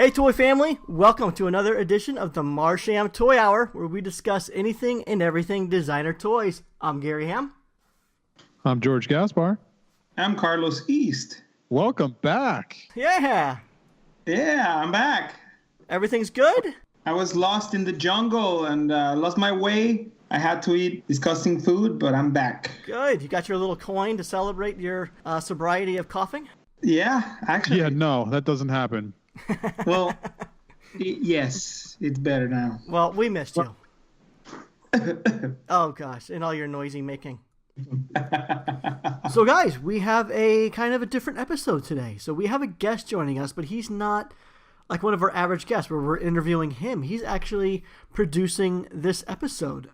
Hey Toy Family, welcome to another edition of the Marsham Toy Hour, where we discuss anything and everything designer toys. I'm Gary Ham. I'm George Gaspar. I'm Carlos East. Welcome back. Yeah, I'm back. everything's good? I was lost in the jungle and lost my way. I had to eat disgusting food, but I'm back. Good. You got your little coin to celebrate your sobriety of coughing? Yeah, actually. Yeah, no, that doesn't happen. Well, yes, it's better now. Well, we missed you. Oh gosh, and all your noisy making. So guys, we have a kind of a different episode today. So we have a guest joining us, but he's not like one of our average guests where we're interviewing him. He's actually producing this episode.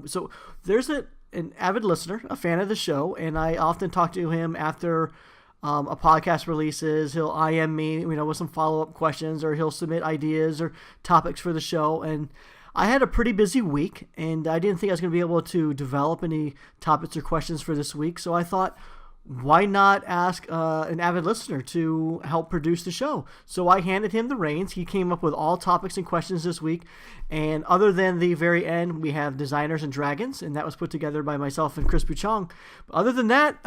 So there's an avid listener, a fan of the show, and I often talk to him after a podcast releases. He'll IM me, with some follow-up questions, or he'll submit ideas or topics for the show. And I had a pretty busy week, and I didn't think I was going to be able to develop any topics or questions for this week. So I thought, why not ask an avid listener to help produce the show? So I handed him the reins. He came up with all topics and questions this week. And other than the very end, we have Designers and Dragons, and that was put together by myself and Chris Buchong. But other than that,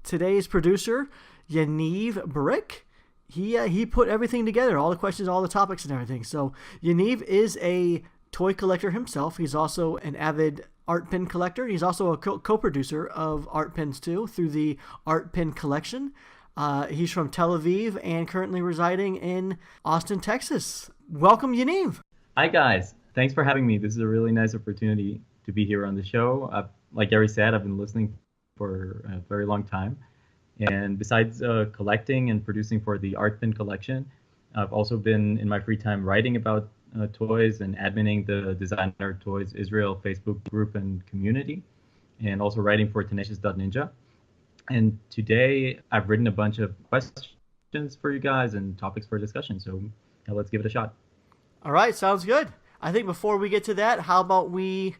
today's producer, Yaniv Brick, he put everything together, all the questions, all the topics and everything. So Yaniv is a toy collector himself. He's also an avid art pin collector. He's also a co-producer of art pins too, through the Art Pin Collection. He's from Tel Aviv and currently residing in Austin, Texas. Welcome, Yaniv. Hi guys, thanks for having me. This is a really nice opportunity to be here on the show. Like Gary said, I've been listening for a very long time. And besides collecting and producing for the Art Pin Collection, I've also been in my free time writing about toys and adminning the Designer Toys Israel Facebook group and community, and also writing for Tenacious.Ninja. And today I've written a bunch of questions for you guys and topics for discussion. So let's give it a shot. All right, sounds good. I think before we get to that, how about we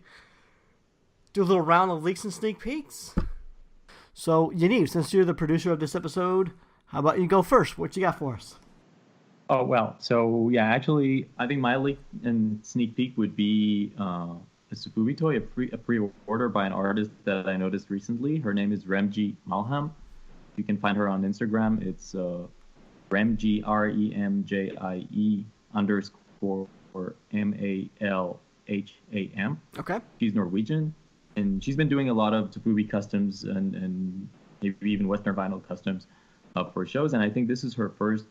do a little round of leaks and sneak peeks? So, Yaniv, since you're the producer of this episode, how about you go first? What you got for us? Oh, well, so yeah, actually, I think my leak and sneak peek would be a Safubi toy, a pre-order by an artist that I noticed recently. Her name is Remji Malham. You can find her on Instagram. It's Remji, REMJIE _MALHAM. Okay. She's Norwegian. And she's been doing a lot of Tafubi customs and maybe even Western vinyl customs for shows. And I think this is her first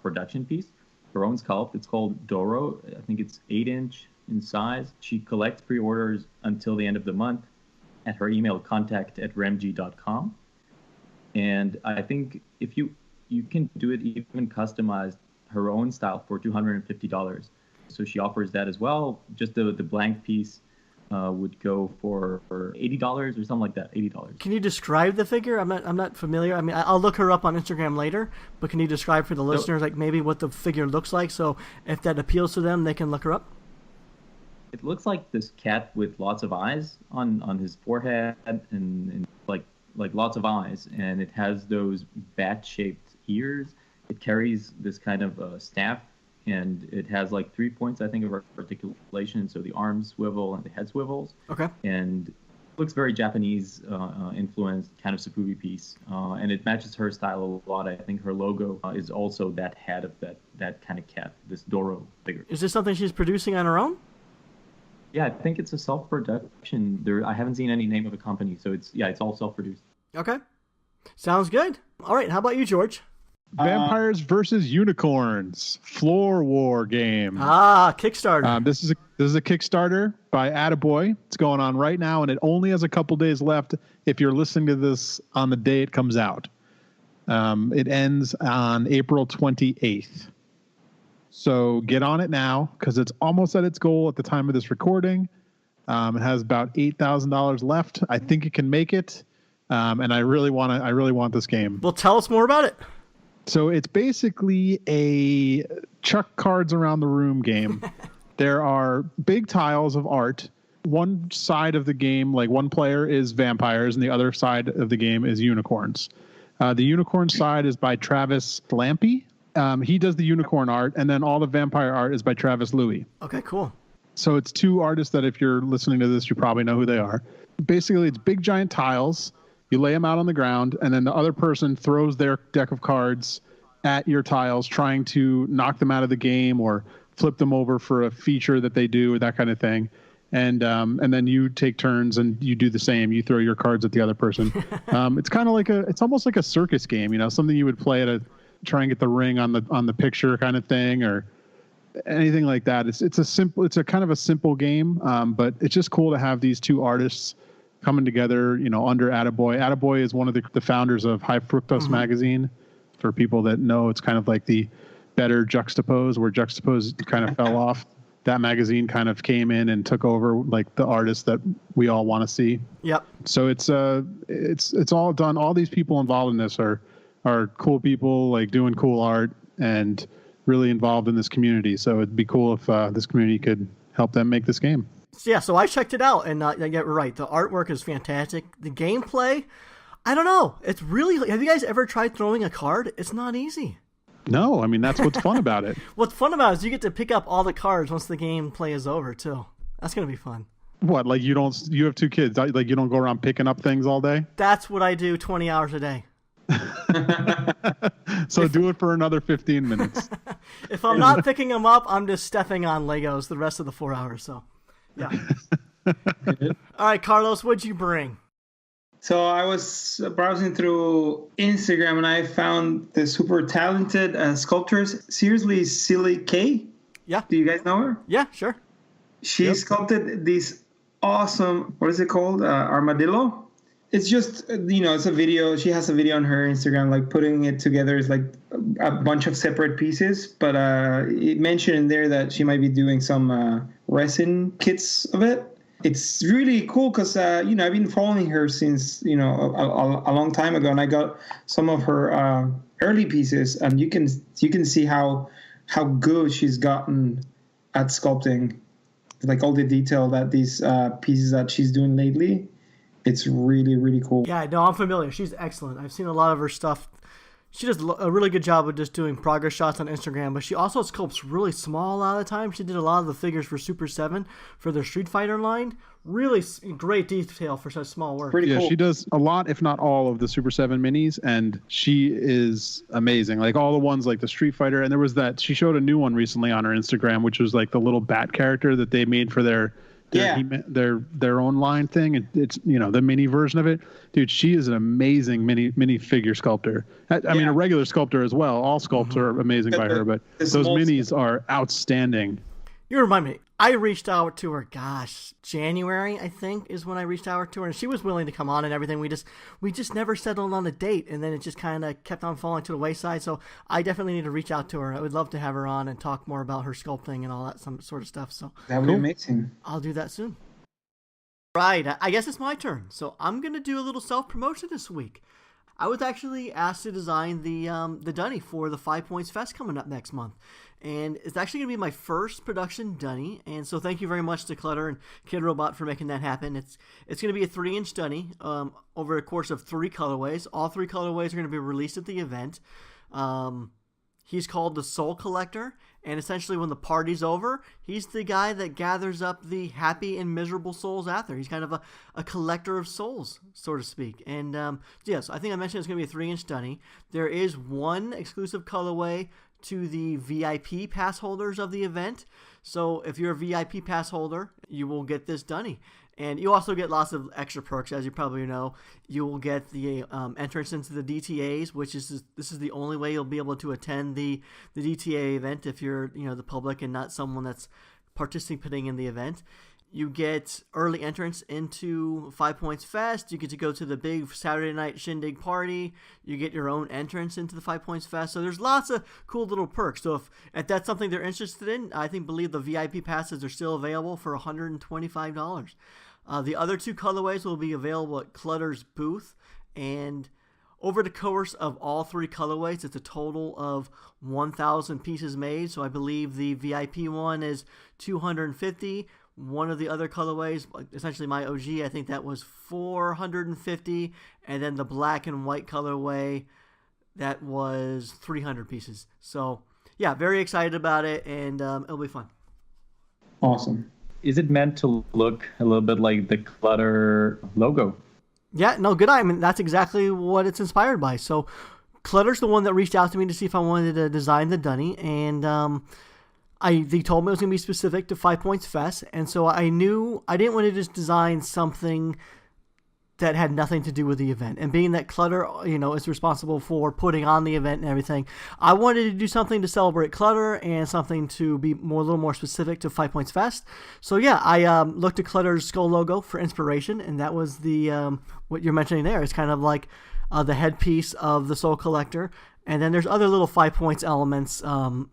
production piece, her own sculpt. It's called Doro. I think it's 8-inch in size. She collects pre-orders until the end of the month at her email contact@remg.com. And I think if you can do it even customized her own style for $250. So she offers that as well. Just the blank piece would go for $80 or something like that. $80. Can you describe the figure? I'm not familiar. I mean, I'll look her up on Instagram later, but can you describe for the listeners like maybe what the figure looks like, so if that appeals to them, they can look her up? It looks like this cat with lots of eyes on his forehead and like lots of eyes, and it has those bat-shaped ears. It carries this kind of staff. And it has like 3 points, I think, of articulation. So the arms swivel and the head swivels. Okay. And it looks very Japanese influenced kind of Safubi piece. And it matches her style a lot. I think her logo is also that head of that kind of cat, this Doro figure. Is this something she's producing on her own? Yeah, I think it's a self-production. I haven't seen any name of a company. So it's all self-produced. Okay. Sounds good. All right. How about you, George? Vampires versus Unicorns floor war game. Kickstarter. This is a Kickstarter by Attaboy. It's going on right now, and it only has a couple days left if you're listening to this on the day it comes out. It ends on April 28th. So get on it now because it's almost at its goal at the time of this recording. It has about $8,000 left. I think it can make it, and I really want this game. Well, tell us more about it. So it's basically a chuck cards around the room game. There are big tiles of art. One side of the game, like one player is vampires, and the other side of the game is unicorns. The unicorn side is by Travis Lampy. He does the unicorn art, and then all the vampire art is by Travis Louis. Okay, cool. So it's two artists that if you're listening to this, you probably know who they are. Basically, it's big giant tiles. You lay them out on the ground, and then the other person throws their deck of cards at your tiles, trying to knock them out of the game or flip them over for a feature that they do or that kind of thing. And then you take turns and you do the same. You throw your cards at the other person. It's kind of like it's almost like a circus game, something you would play at try and get the ring on the picture kind of thing or anything like that. It's a kind of a simple game, but it's just cool to have these two artists coming together, under Attaboy. Attaboy is one of the founders of High Fructose magazine. For people that know, it's kind of like the better Juxtapose, where Juxtapose kind of fell off. That magazine kind of came in and took over like the artists that we all want to see. Yep. So it's all done. All these people involved in this are cool people, like doing cool art and really involved in this community. So it'd be cool if this community could help them make this game. Yeah, so I checked it out, and you're right. The artwork is fantastic. The gameplay, I don't know. It's really... Have you guys ever tried throwing a card? It's not easy. No, I mean, that's what's fun about it. What's fun about it is you get to pick up all the cards once the gameplay is over, too. That's going to be fun. What, like you have two kids, like you don't go around picking up things all day? That's what I do 20 hours a day. So do it for another 15 minutes. If I'm not picking them up, I'm just stepping on Legos the rest of the 4 hours, so... Yeah. All right, Carlos, what'd you bring? So I was browsing through Instagram and I found the super talented sculptress, Seriously Silly K. Yeah. Do you guys know her? Yeah, sure. She sculpted this awesome, what is it called? Armadillo. It's just, it's a video. She has a video on her Instagram, like putting it together is like a bunch of separate pieces. But it mentioned in there that she might be doing some resin kits of it. It's really cool because, I've been following her since, a long time ago. And I got some of her early pieces. And you can see how good she's gotten at sculpting, like all the detail that these pieces that she's doing lately. It's really, really cool. Yeah, no, I'm familiar. She's excellent. I've seen a lot of her stuff. She does a really good job of just doing progress shots on Instagram, but she also sculpts really small a lot of the time. She did a lot of the figures for Super 7 for their Street Fighter line. Really great detail for such small work. Pretty cool. She does a lot, if not all, of the Super 7 minis, and she is amazing. Like all the ones like the Street Fighter, and there was she showed a new one recently on her Instagram, which was like the little bat character that they made for their own line thing, and it's the mini version of it. Dude, she is an amazing mini figure sculptor. I mean, a regular sculptor as well. All sculpts are amazing by her, but those minis are outstanding. You remind me. I reached out to her. January I think is when I reached out to her, and she was willing to come on and everything. We just never settled on a date, and then it just kind of kept on falling to the wayside. So I definitely need to reach out to her. I would love to have her on and talk more about her sculpting and all that some sort of stuff. So that would be amazing. I'll do that soon. Right, I guess it's my turn. So I'm gonna do a little self-promotion this week. I was actually asked to design the dunny for the 5 Points Fest coming up next month. And it's actually going to be my first production dunny. And so thank you very much to Clutter and Kid Robot for making that happen. It's going to be a 3-inch dunny over a course of 3 colorways. All 3 colorways are going to be released at the event. He's called the Soul Collector. And essentially when the party's over, he's the guy that gathers up the happy and miserable souls after. He's kind of a collector of souls, so to speak. And yes, I think I mentioned it's going to be a 3-inch dunny. There is one exclusive colorway to the VIP pass holders of the event. So if you're a VIP pass holder, you will get this dunny. And you also get lots of extra perks, as you probably know. You will get the entrance into the DTAs, this is the only way you'll be able to attend the DTA event if you're the public and not someone that's participating in the event. You get early entrance into 5 Points Fest. You get to go to the big Saturday night shindig party. You get your own entrance into the 5 Points Fest. So there's lots of cool little perks. So if that's something they're interested in, I believe the VIP passes are still available for $125. The other 2 colorways will be available at Clutter's booth. And over the course of all 3 colorways, it's a total of 1,000 pieces made. So I believe the VIP one is 250. One of the other colorways, essentially my OG, I think that was 450, and then the black and white colorway that was 300 pieces. So yeah, very excited about it, and it'll be fun. Awesome. Is it meant to look a little bit like the Clutter logo? Yeah, no, good eye. I mean, that's exactly what it's inspired by. So Clutter's the one that reached out to me to see if I wanted to design the dunny, and they told me it was going to be specific to 5 Points Fest, and so I knew I didn't want to just design something that had nothing to do with the event. And being that Clutter, is responsible for putting on the event and everything, I wanted to do something to celebrate Clutter and something to be a little more specific to 5 Points Fest. So yeah, I looked at Clutter's skull logo for inspiration, and that was the what you're mentioning there. It's kind of like the headpiece of the Soul Collector, and then there's other little 5 Points elements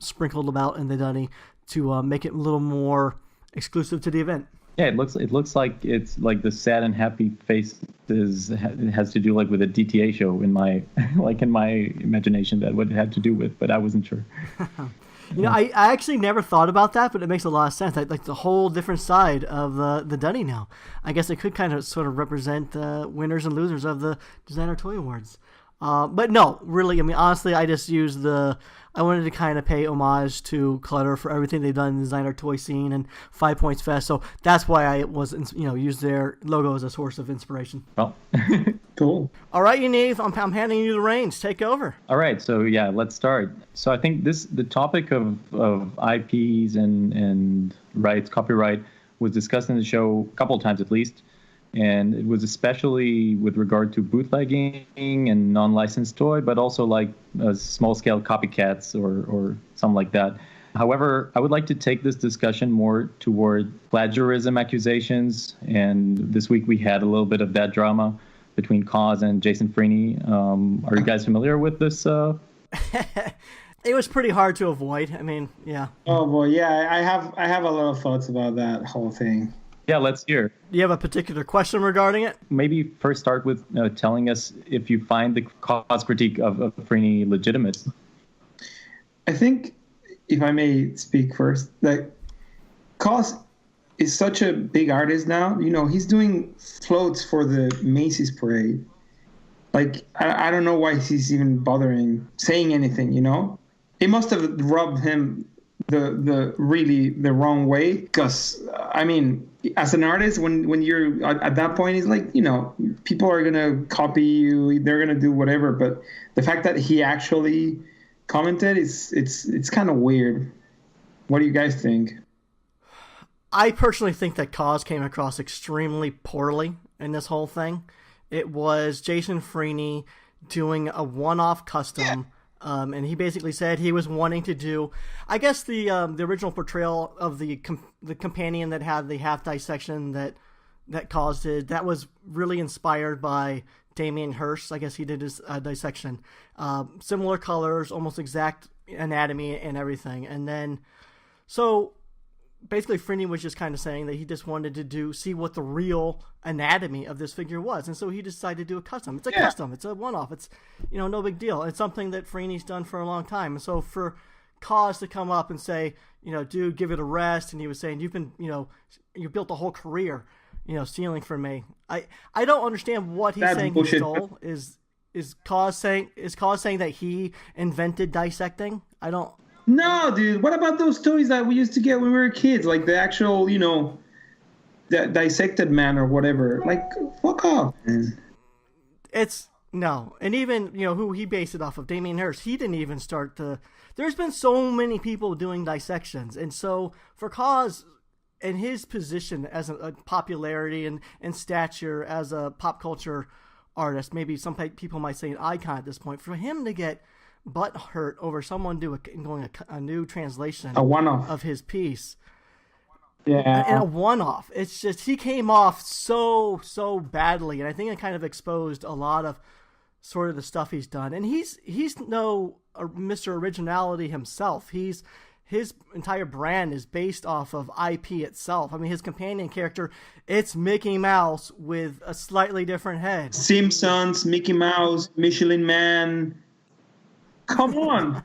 sprinkled about in the dunny to make it a little more exclusive to the event. Yeah, it looks like it's like the sad and happy faces it has to do like with a DTA show in my imagination, that what it had to do with, but I wasn't sure. I actually never thought about that, but it makes a lot of sense. Like the whole different side of the dunny now. I guess it could kind of sort of represent the winners and losers of the Designer Toy Awards. But no, really, I mean, honestly, I just used I wanted to kind of pay homage to Clutter for everything they've done in the designer toy scene and 5 Points Fest. So that's why I used their logo as a source of inspiration. Well, cool. All right, Yaniv, I'm handing you the reins. Take over. All right, so yeah, let's start. So I think the topic of IPs and rights, copyright, was discussed in the show a couple of times at least. And it was especially with regard to bootlegging and non-licensed toy, but also like small-scale copycats or something like that. However, I would like to take this discussion more toward plagiarism accusations. And this week we had a little bit of that drama between Kaws and Jason Freeny. Are you guys familiar with this? It was pretty hard to avoid. I mean, yeah. Oh boy, yeah. I have a lot of thoughts about that whole thing. Yeah, let's hear. Do you have a particular question regarding it? Maybe first start with telling us if you find the Kaws critique of Freeny legitimate. I think, if I may speak first, that Kaws is such a big artist now. He's doing floats for the Macy's parade. Like, I don't know why he's even bothering saying anything, It must have rubbed him the wrong way, because I mean, as an artist, when you're at that point, it's like, people are gonna copy you, they're gonna do whatever, but the fact that he actually commented, it's kind of weird. What do you guys think? I personally think that Kaws came across extremely poorly in this whole thing. It was Jason Freeny doing a one-off custom. Yeah. And he basically said he was wanting to do, I guess, the original portrayal of the companion that had the half dissection that Kaws did. That was really inspired by Damien Hirst. I guess he did his dissection. Similar colors, almost exact anatomy and everything. And then, so basically Freeny was just kind of saying that he just wanted to see what the real anatomy of this figure was, and so he decided to do a custom. It's a custom, it's a one-off, it's no big deal. It's something that Freeny's done for a long time, and so for Kaws to come up and say, dude, give it a rest, and he was saying, you've been, you built a whole career, stealing from me. I don't understand what he's saying he stole. Is Kaws saying that he invented dissecting? I don't. No, dude. What about those toys that we used to get when we were kids? Like the actual, the dissected man or whatever. Like, fuck off, man. It's no. And even, who he based it off of, Damien Hirst, he didn't even start there's been so many people doing dissections. And so for Kaws and his position as a popularity and stature as a pop culture artist, maybe some people might say an icon at this point, for him to get butt hurt over someone doing a new translation, a one-off of his piece, and a one-off. It's just he came off so badly, and I think it kind of exposed a lot of sort of the stuff he's done. And he's no Mr. Originality himself. His entire brand is based off of IP itself. I mean, his companion character, it's Mickey Mouse with a slightly different head. Simpsons, Mickey Mouse, Michelin Man. Come on.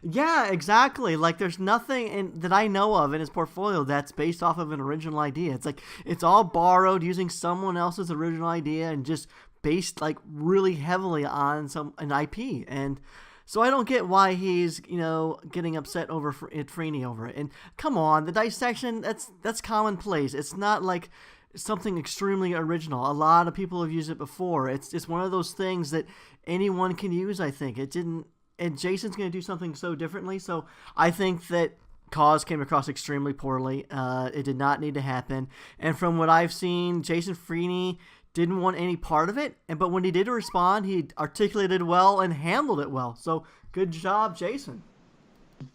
Yeah, exactly. Like, there's nothing that I know of in his portfolio that's based off of an original idea. It's like it's all borrowed using someone else's original idea and just based like really heavily on an IP, and so I don't get why he's getting upset over Freeny over it. And come on, the dissection, that's commonplace. It's not like something extremely original. A lot of people have used it before. It's one of those things that anyone can use. I think it didn't, and Jason's going to do something so differently. So I think that Kaws came across extremely poorly. It did not need to happen. And from what I've seen, Jason Freeny didn't want any part of it. But when he did respond, he articulated well and handled it well. So good job, Jason.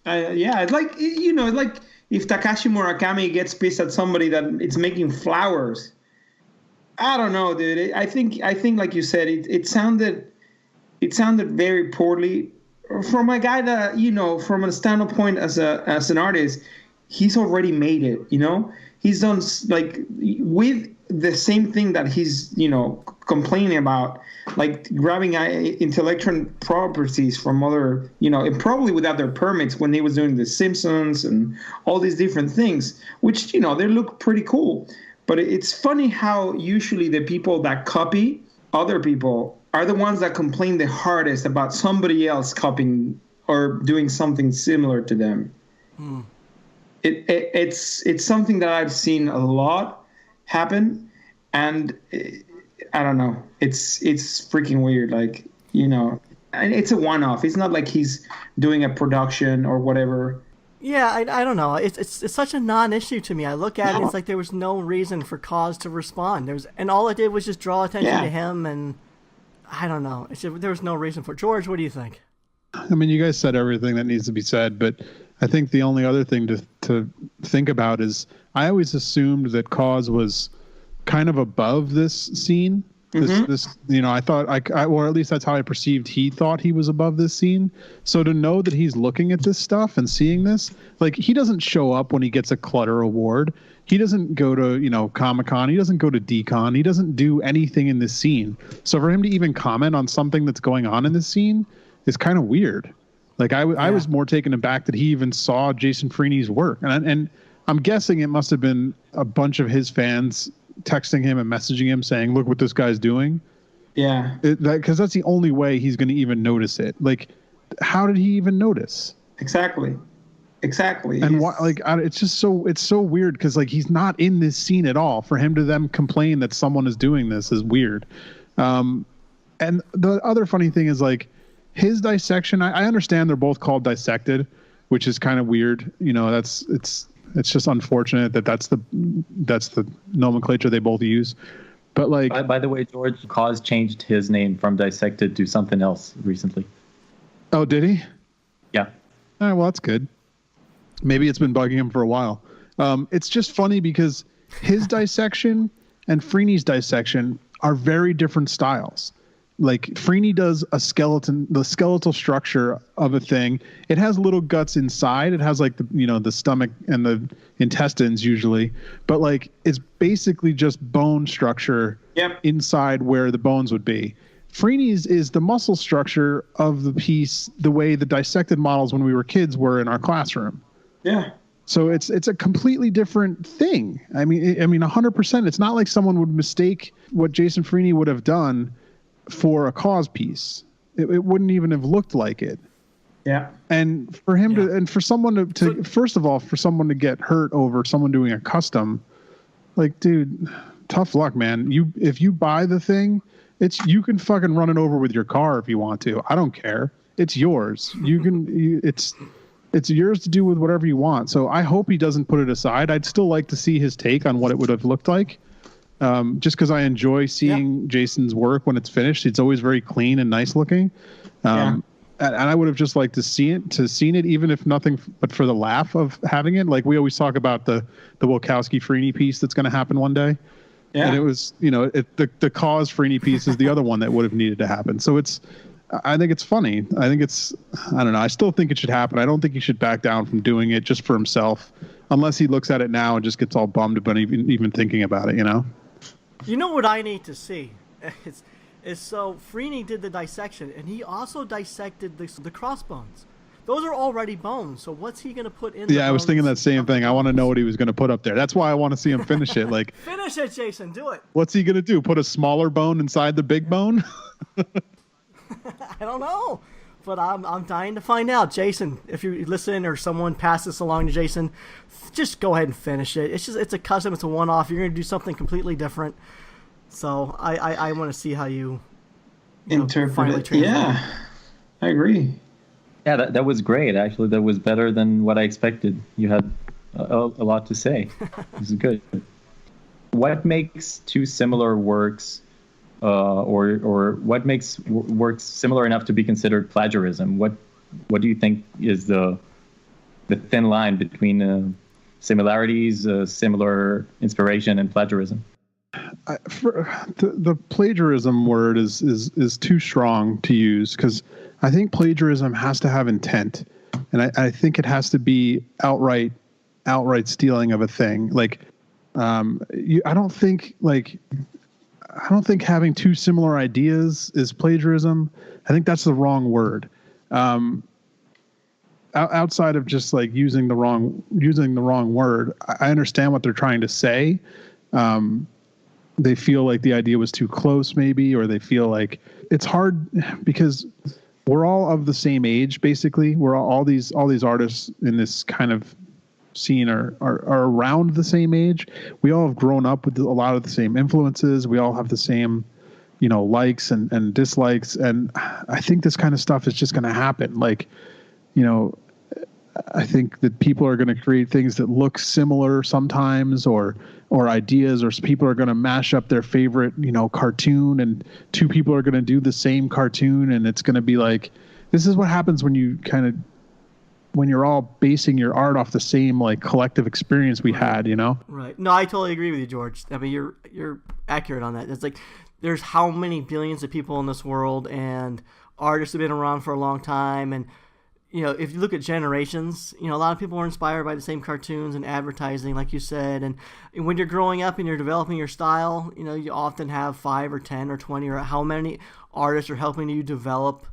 Yeah, it's like, like if Takashi Murakami gets pissed at somebody that it's making flowers. I don't know, dude. I think like you said, it sounded very poorly from a guy that, from a standpoint as an artist, he's already made it, he's done like with the same thing that he's, complaining about, like grabbing intellectual properties from other, and probably without their permits when he was doing The Simpsons and all these different things, which, they look pretty cool. But it's funny how usually the people that copy other people are the ones that complain the hardest about somebody else copying or doing something similar to them. It's something that I've seen a lot happen, and I don't know. It's freaking weird. Like, and it's a one-off. It's not like he's doing a production or whatever. Yeah, I don't know. It's such a non-issue to me. I look at it, it's like there was no reason for Kaws to respond. And all it did was just draw attention to him, and I don't know. There was no reason for it. George, what do you think? I mean, you guys said everything that needs to be said, but I think the only other thing to think about is I always assumed that Kaws was kind of above this scene. This I thought or at least that's how I perceived he thought he was above this scene. So to know that he's looking at this stuff and seeing this, like, he doesn't show up when he gets a Clutter award. He doesn't go to, Comic-Con. He doesn't go to D-Con. He doesn't do anything in this scene. So for him to even comment on something that's going on in this scene is kind of weird. Like, I was more taken aback that he even saw Jason Freeney's work. And I'm guessing it must have been a bunch of his fans texting him and messaging him saying, look what this guy's doing. Yeah. Because that's the only way he's going to even notice it. Like, how did he even notice? Exactly. And why, like, it's so weird because, like, he's not in this scene at all. For him to then complain that someone is doing this is weird. And the other funny thing is, like, his dissection, I understand they're both called dissected, which is kind of weird. It's just unfortunate that's the nomenclature they both use. But, like, by the way, George, Kaws changed his name from dissected to something else recently. Oh, did he? Yeah. All right, well, that's good. Maybe it's been bugging him for a while. It's just funny because his dissection and Freeney's dissection are very different styles. Like, Freeny does the skeletal structure of a thing. It has little guts inside. It has, like, the stomach and the intestines usually, but, like, it's basically just bone structure inside where the bones would be. Freeney's is the muscle structure of the piece, the way the dissected models when we were kids were in our classroom. Yeah. So it's a completely different thing. I mean, 100%. It's not like someone would mistake what Jason Freeny would have done for a Kaws piece. It wouldn't even have looked like it. Yeah. And for him for someone to first of all, for someone to get hurt over someone doing a custom, like, dude, tough luck, man. If you buy the thing, you can fucking run it over with your car if you want to. I don't care. It's yours. It's yours to do with whatever you want. So I hope he doesn't put it aside. I'd still like to see his take on what it would have looked like. Just because I enjoy seeing Jason's work when it's finished. It's always very clean and nice looking. And I would have just liked to seen it, even if nothing but for the laugh of having it. Like, we always talk about the Wachowski Freeny piece that's going to happen one day. Yeah. And it was, the Kaws Freeny piece is the other one that would have needed to happen. So I think it's funny. I don't know. I still think it should happen. I don't think he should back down from doing it just for himself, unless he looks at it now and just gets all bummed about even thinking about it, You know what I need to see? So Freeny did the dissection, and he also dissected the crossbones. those are already bones. So what's he gonna put in? Yeah, I was thinking that same thing. I want to know what he was going to put up there. That's why I want to see him finish it. Like, finish it, Jason. Do it. What's he going to do? Put a smaller bone inside the big bone? I don't know, but I'm dying to find out. Jason, if you listen or someone pass this along to Jason, just go ahead and finish it. It's a custom. It's a one-off. You're going to do something completely different. So I want to see how you interpret it. Yeah, I agree. Yeah, that was great. Actually, that was better than what I expected. You had a lot to say. This is good. What makes two similar works, or what makes works similar enough to be considered plagiarism? What do you think is the thin line between similarities, similar inspiration, and plagiarism? The plagiarism word is too strong to use, because I think plagiarism has to have intent, and I think it has to be outright stealing of a thing. Like, I don't think having two similar ideas is plagiarism. I think that's the wrong word. Outside of just like using the wrong word, I understand what they're trying to say. They feel like the idea was too close, maybe, or they feel like it's hard because we're all of the same age, basically. We're all these artists in this kind of scene are around the same age. We all have grown up with a lot of the same influences. We all have the same, likes and dislikes. And I think this kind of stuff is just going to happen. Like, I think that people are going to create things that look similar sometimes, or ideas, or people are going to mash up their favorite, cartoon, and two people are going to do the same cartoon, and it's going to be like, this is what happens when you're all basing your art off the same like collective experience we had, Right. No, I totally agree with you, George. I mean, you're accurate on that. It's like there's how many billions of people in this world, and artists have been around for a long time, and if you look at generations, a lot of people are inspired by the same cartoons and advertising, like you said. And when you're growing up and you're developing your style, you often have 5 or 10 or 20 or how many artists are helping you develop,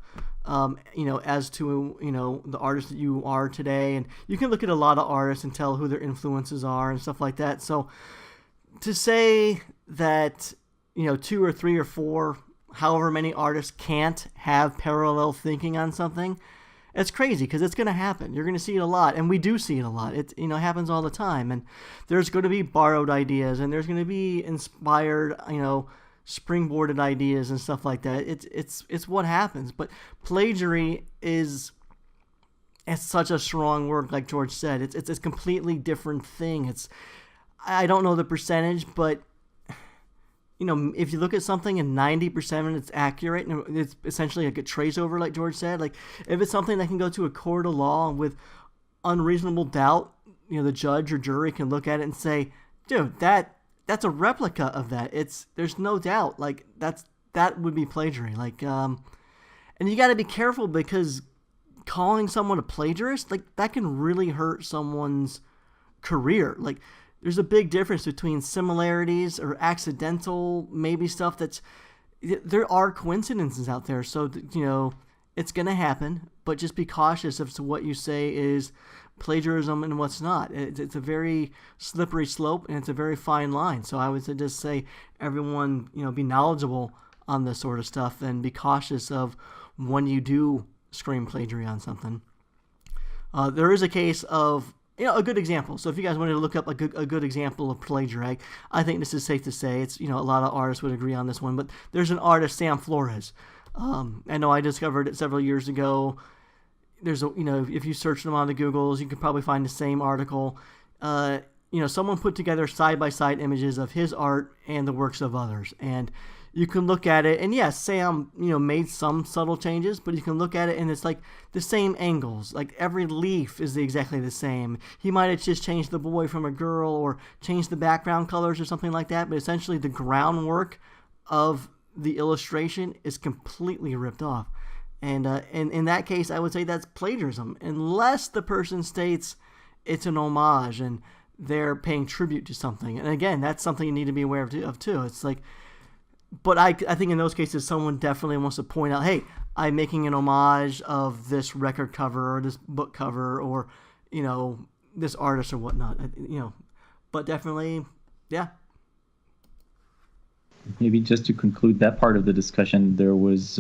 as to, the artist that you are today. And you can look at a lot of artists and tell who their influences are and stuff like that. So to say that, 2 or 3 or 4, however many artists can't have parallel thinking on something, it's crazy, because it's going to happen. You're going to see it a lot, and we do see it a lot. It happens all the time, and there's going to be borrowed ideas, and there's going to be inspired, springboarded ideas and stuff like that. It's what happens. But plagiarism it's such a strong word, like George said. It's a completely different thing. I don't know the percentage, but if you look at something and 90% of it's accurate, and it's essentially like a trace over, like George said, like if it's something that can go to a court of law with unreasonable doubt, the judge or jury can look at it and say, dude, that's a replica of that. There's no doubt, like that would be plagiarism. Like, and you got to be careful, because calling someone a plagiarist, like that can really hurt someone's career. Like, there's a big difference between similarities or accidental, maybe stuff there are coincidences out there. So, it's going to happen, but just be cautious as to what you say is plagiarism and what's not. It's a very slippery slope, and it's a very fine line. So I would just say everyone, be knowledgeable on this sort of stuff, and be cautious of when you do scream plagiarism on something. There is a case of, a good example. So if you guys wanted to look up a good example of plagiarism, I think this is safe to say. It's, a lot of artists would agree on this one, but there's an artist, Sam Flores. I know I discovered it several years ago. There's if you search them on the Googles, you could probably find the same article. Someone put together side-by-side images of his art and the works of others. And you can look at it, and yes, Sam, made some subtle changes, but you can look at it and it's like the same angles. Like every leaf is exactly the same. He might have just changed the boy from a girl or changed the background colors or something like that, but essentially the groundwork of the illustration is completely ripped off. And in that case, I would say that's plagiarism, unless the person states it's an homage and they're paying tribute to something. And again, that's something you need to be aware of too. It's like, but I think in those cases, someone definitely wants to point out, hey, I'm making an homage of this record cover or this book cover or, this artist or whatnot, but definitely, yeah. Maybe just to conclude that part of the discussion, there was,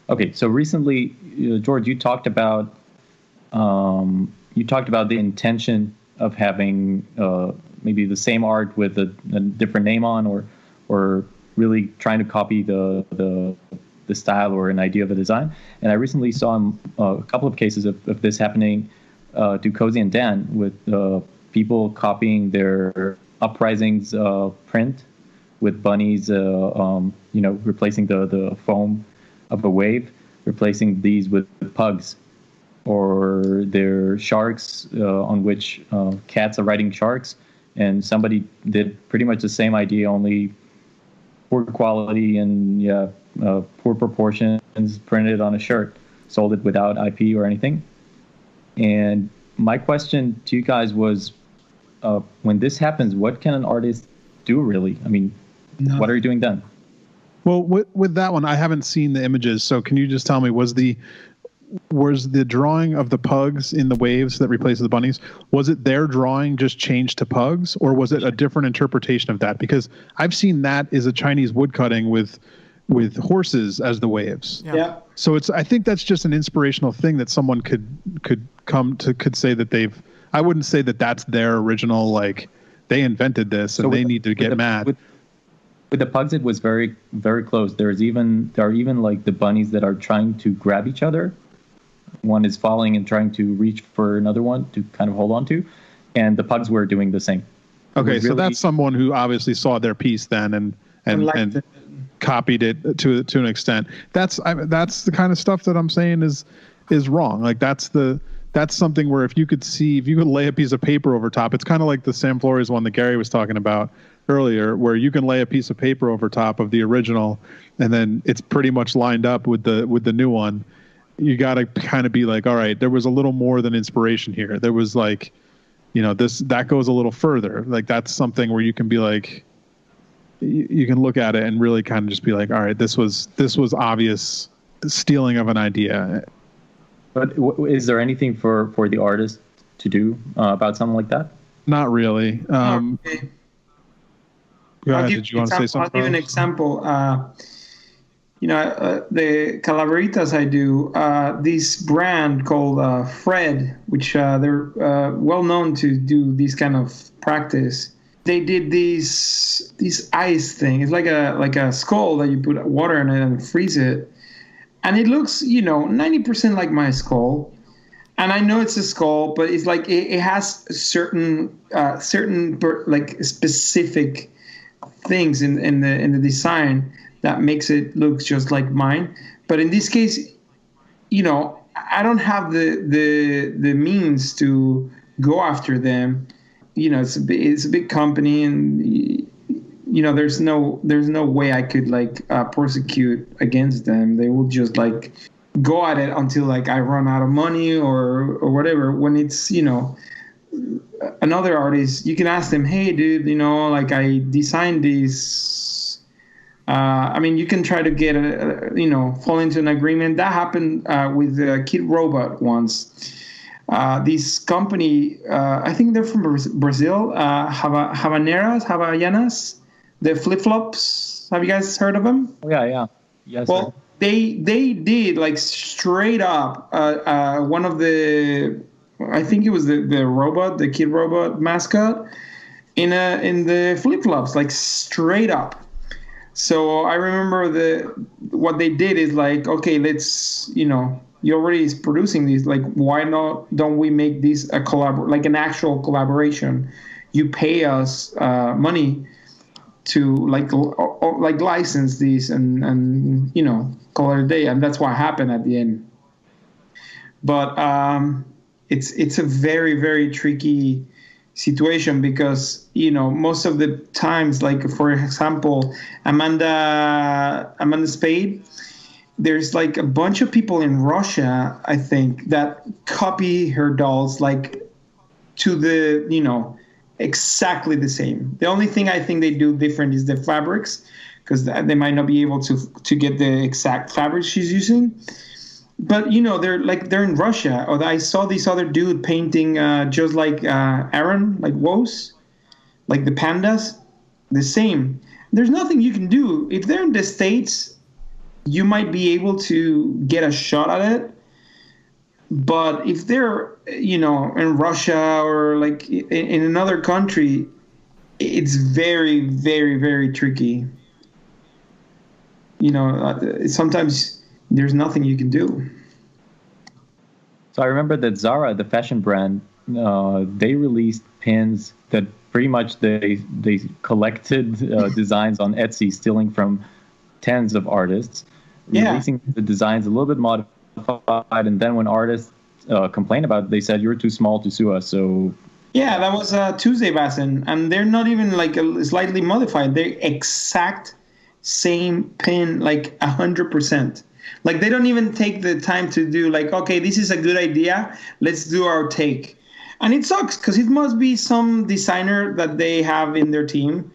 okay, so recently, George, you talked about the intention of having maybe the same art with a different name on, or really trying to copy the style or an idea of a design. And I recently saw a couple of cases of this happening to Cozy and Dan with people copying their Uprisings print with bunnies, replacing the foam of a wave, replacing these with pugs, or their sharks on which cats are riding sharks, and somebody did pretty much the same idea, only poor quality and poor proportions, printed on a shirt, sold it without IP or anything. And my question to you guys was, when this happens, what can an artist do, really? I mean, what are you doing then? Well, with that one, I haven't seen the images, so can you just tell me, was the drawing of the pugs in the waves that replaces the bunnies, was it their drawing just changed to pugs, or was it a different interpretation of that? Because I've seen that as a Chinese woodcutting with horses as the waves. Yeah. So I think that's just an inspirational thing that someone could say that they've. I wouldn't say that that's their original, like they invented this and they need to get mad. With the pugs, it was very, very close. There are even like the bunnies that are trying to grab each other. One is falling and trying to reach for another one to kind of hold on to, and the pugs were doing the same. Okay, so that's someone who obviously saw their piece then and copied it to an extent. That's the kind of stuff that I'm saying is wrong. Like that's something where if you could lay a piece of paper over top, it's kind of like the Sam Flores one that Gary was talking about earlier, where you can lay a piece of paper over top of the original, and then it's pretty much lined up with the new one. You got to kind of be like, all right, there was a little more than inspiration here. There was like, that goes a little further. Like that's something where you can be like, you can look at it and really kind of just be like, all right, this was obvious stealing of an idea. But is there anything for the artist to do about something like that? Not really. Okay. Go ahead. Did you want to say something? I'll give an example. The Calaveritas I do, this brand called Fred, which they're well known to do this kind of practice. They did this ice thing. It's like a skull that you put water in it and freeze it, and it looks 90% like my skull. And I know it's a skull, but it's like it has certain like specific things in the design that makes it look just like mine. But in this case, I don't have the means to go after them. It's a big company, and there's no way I could like prosecute against them. They will just like go at it until like I run out of money or whatever. When it's another artist, you can ask them, hey dude, like I designed this. You can try to get fall into an agreement. That happened with Kid Robot once. This company, I think they're from Brazil, Havaianas, the flip-flops. Have you guys heard of them? Oh, yeah. Yes. Well, sir. They did like straight up one of the, I think it was the robot, the Kid Robot mascot in the flip-flops, like straight up. So I remember what they did is like, okay, let's, you already is producing these, like, why don't we make this like an actual collaboration? You pay us money to like license these and call it a day, and that's what happened at the end. But it's a very, very tricky situation because most of the times, like for example, Amanda Spade, there's like a bunch of people in Russia, I think, that copy her dolls like to the exactly the same. The only thing I think they do different is the fabrics, because they might not be able to get the exact fabric she's using. But they're in Russia. Or I saw this other dude painting just like Aaron, like Woes, like the pandas, the same. There's nothing you can do. If they're in the States, you might be able to get a shot at it. But if they're, in Russia or like in another country, it's very, very, very tricky. Sometimes there's nothing you can do. So I remember that Zara, the fashion brand, they released pins that pretty much they collected designs on Etsy, stealing from tens of artists, releasing the designs a little bit modified, and then when artists complained about it, they said, "You're too small to sue us." So yeah, that was Tuesday Basin, and they're not even like slightly modified. They're exact same pin, like 100%. Like they don't even take the time to do like, okay, this is a good idea, let's do our take. And it sucks because it must be some designer that they have in their team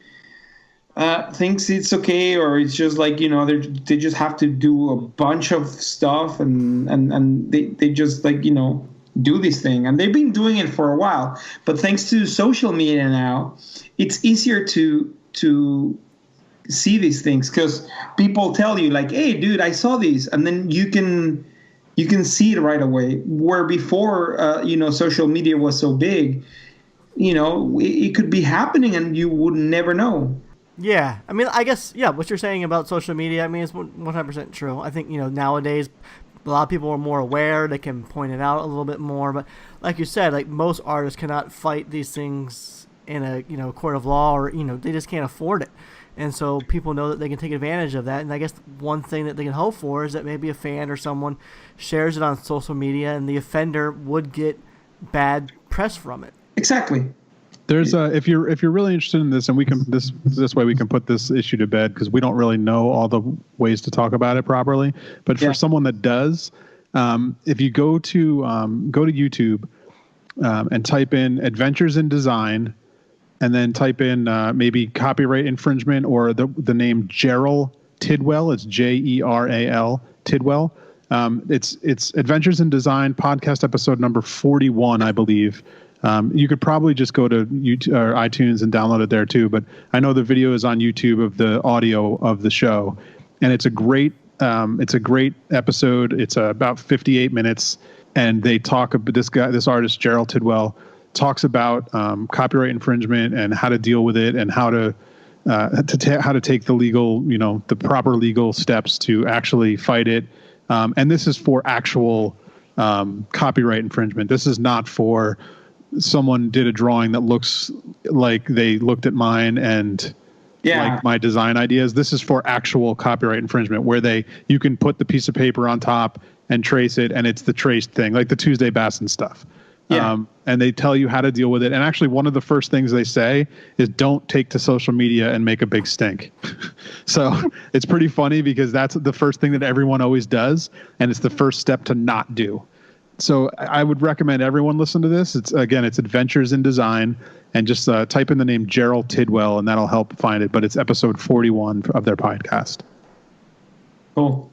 thinks it's okay, or it's just like, they just have to do a bunch of stuff and they just like, do this thing. And they've been doing it for a while. But thanks to social media now, it's easier to see these things because people tell you like, hey, dude, I saw these. And then you can see it right away. Where before, social media was so big, it could be happening and you would never know. Yeah, I mean, I guess, what you're saying about social media, I mean, it's 100% true. I think, nowadays, a lot of people are more aware. They can point it out a little bit more. But like you said, like most artists cannot fight these things in a, court of law, or, they just can't afford it. And so people know that they can take advantage of that. And I guess one thing that they can hope for is that maybe a fan or someone shares it on social media and the offender would get bad press from it. Exactly. There's if you're really interested in this, and we can this way we can put this issue to bed because we don't really know all the ways to talk about it properly. But for someone that does, if you go to YouTube and type in "Adventures in Design," and then type in maybe copyright infringement or the name Gerald Tidwell, it's Jeral Tidwell. It's Adventures in Design podcast episode number 41, I believe. You could probably just go to YouTube or iTunes and download it there too. But I know the video is on YouTube of the audio of the show, and it's a great episode. It's about 58 minutes, and they talk about this artist Gerald Tidwell talks about copyright infringement and how to deal with it and how to take the legal, the proper legal steps to actually fight it. And this is for actual copyright infringement. This is not for someone did a drawing that looks like they looked at mine and like my design ideas. This is for actual copyright infringement where you can put the piece of paper on top and trace it, and it's the traced thing, like the Tuesday Bassin stuff. And they tell you how to deal with it. And actually, one of the first things they say is don't take to social media and make a big stink. So it's pretty funny because that's the first thing that everyone always does. And it's the first step to not do. So I would recommend everyone listen to this. It's Adventures in Design, and just type in the name Gerald Tidwell, and that'll help find it. But it's episode 41 of their podcast. Cool.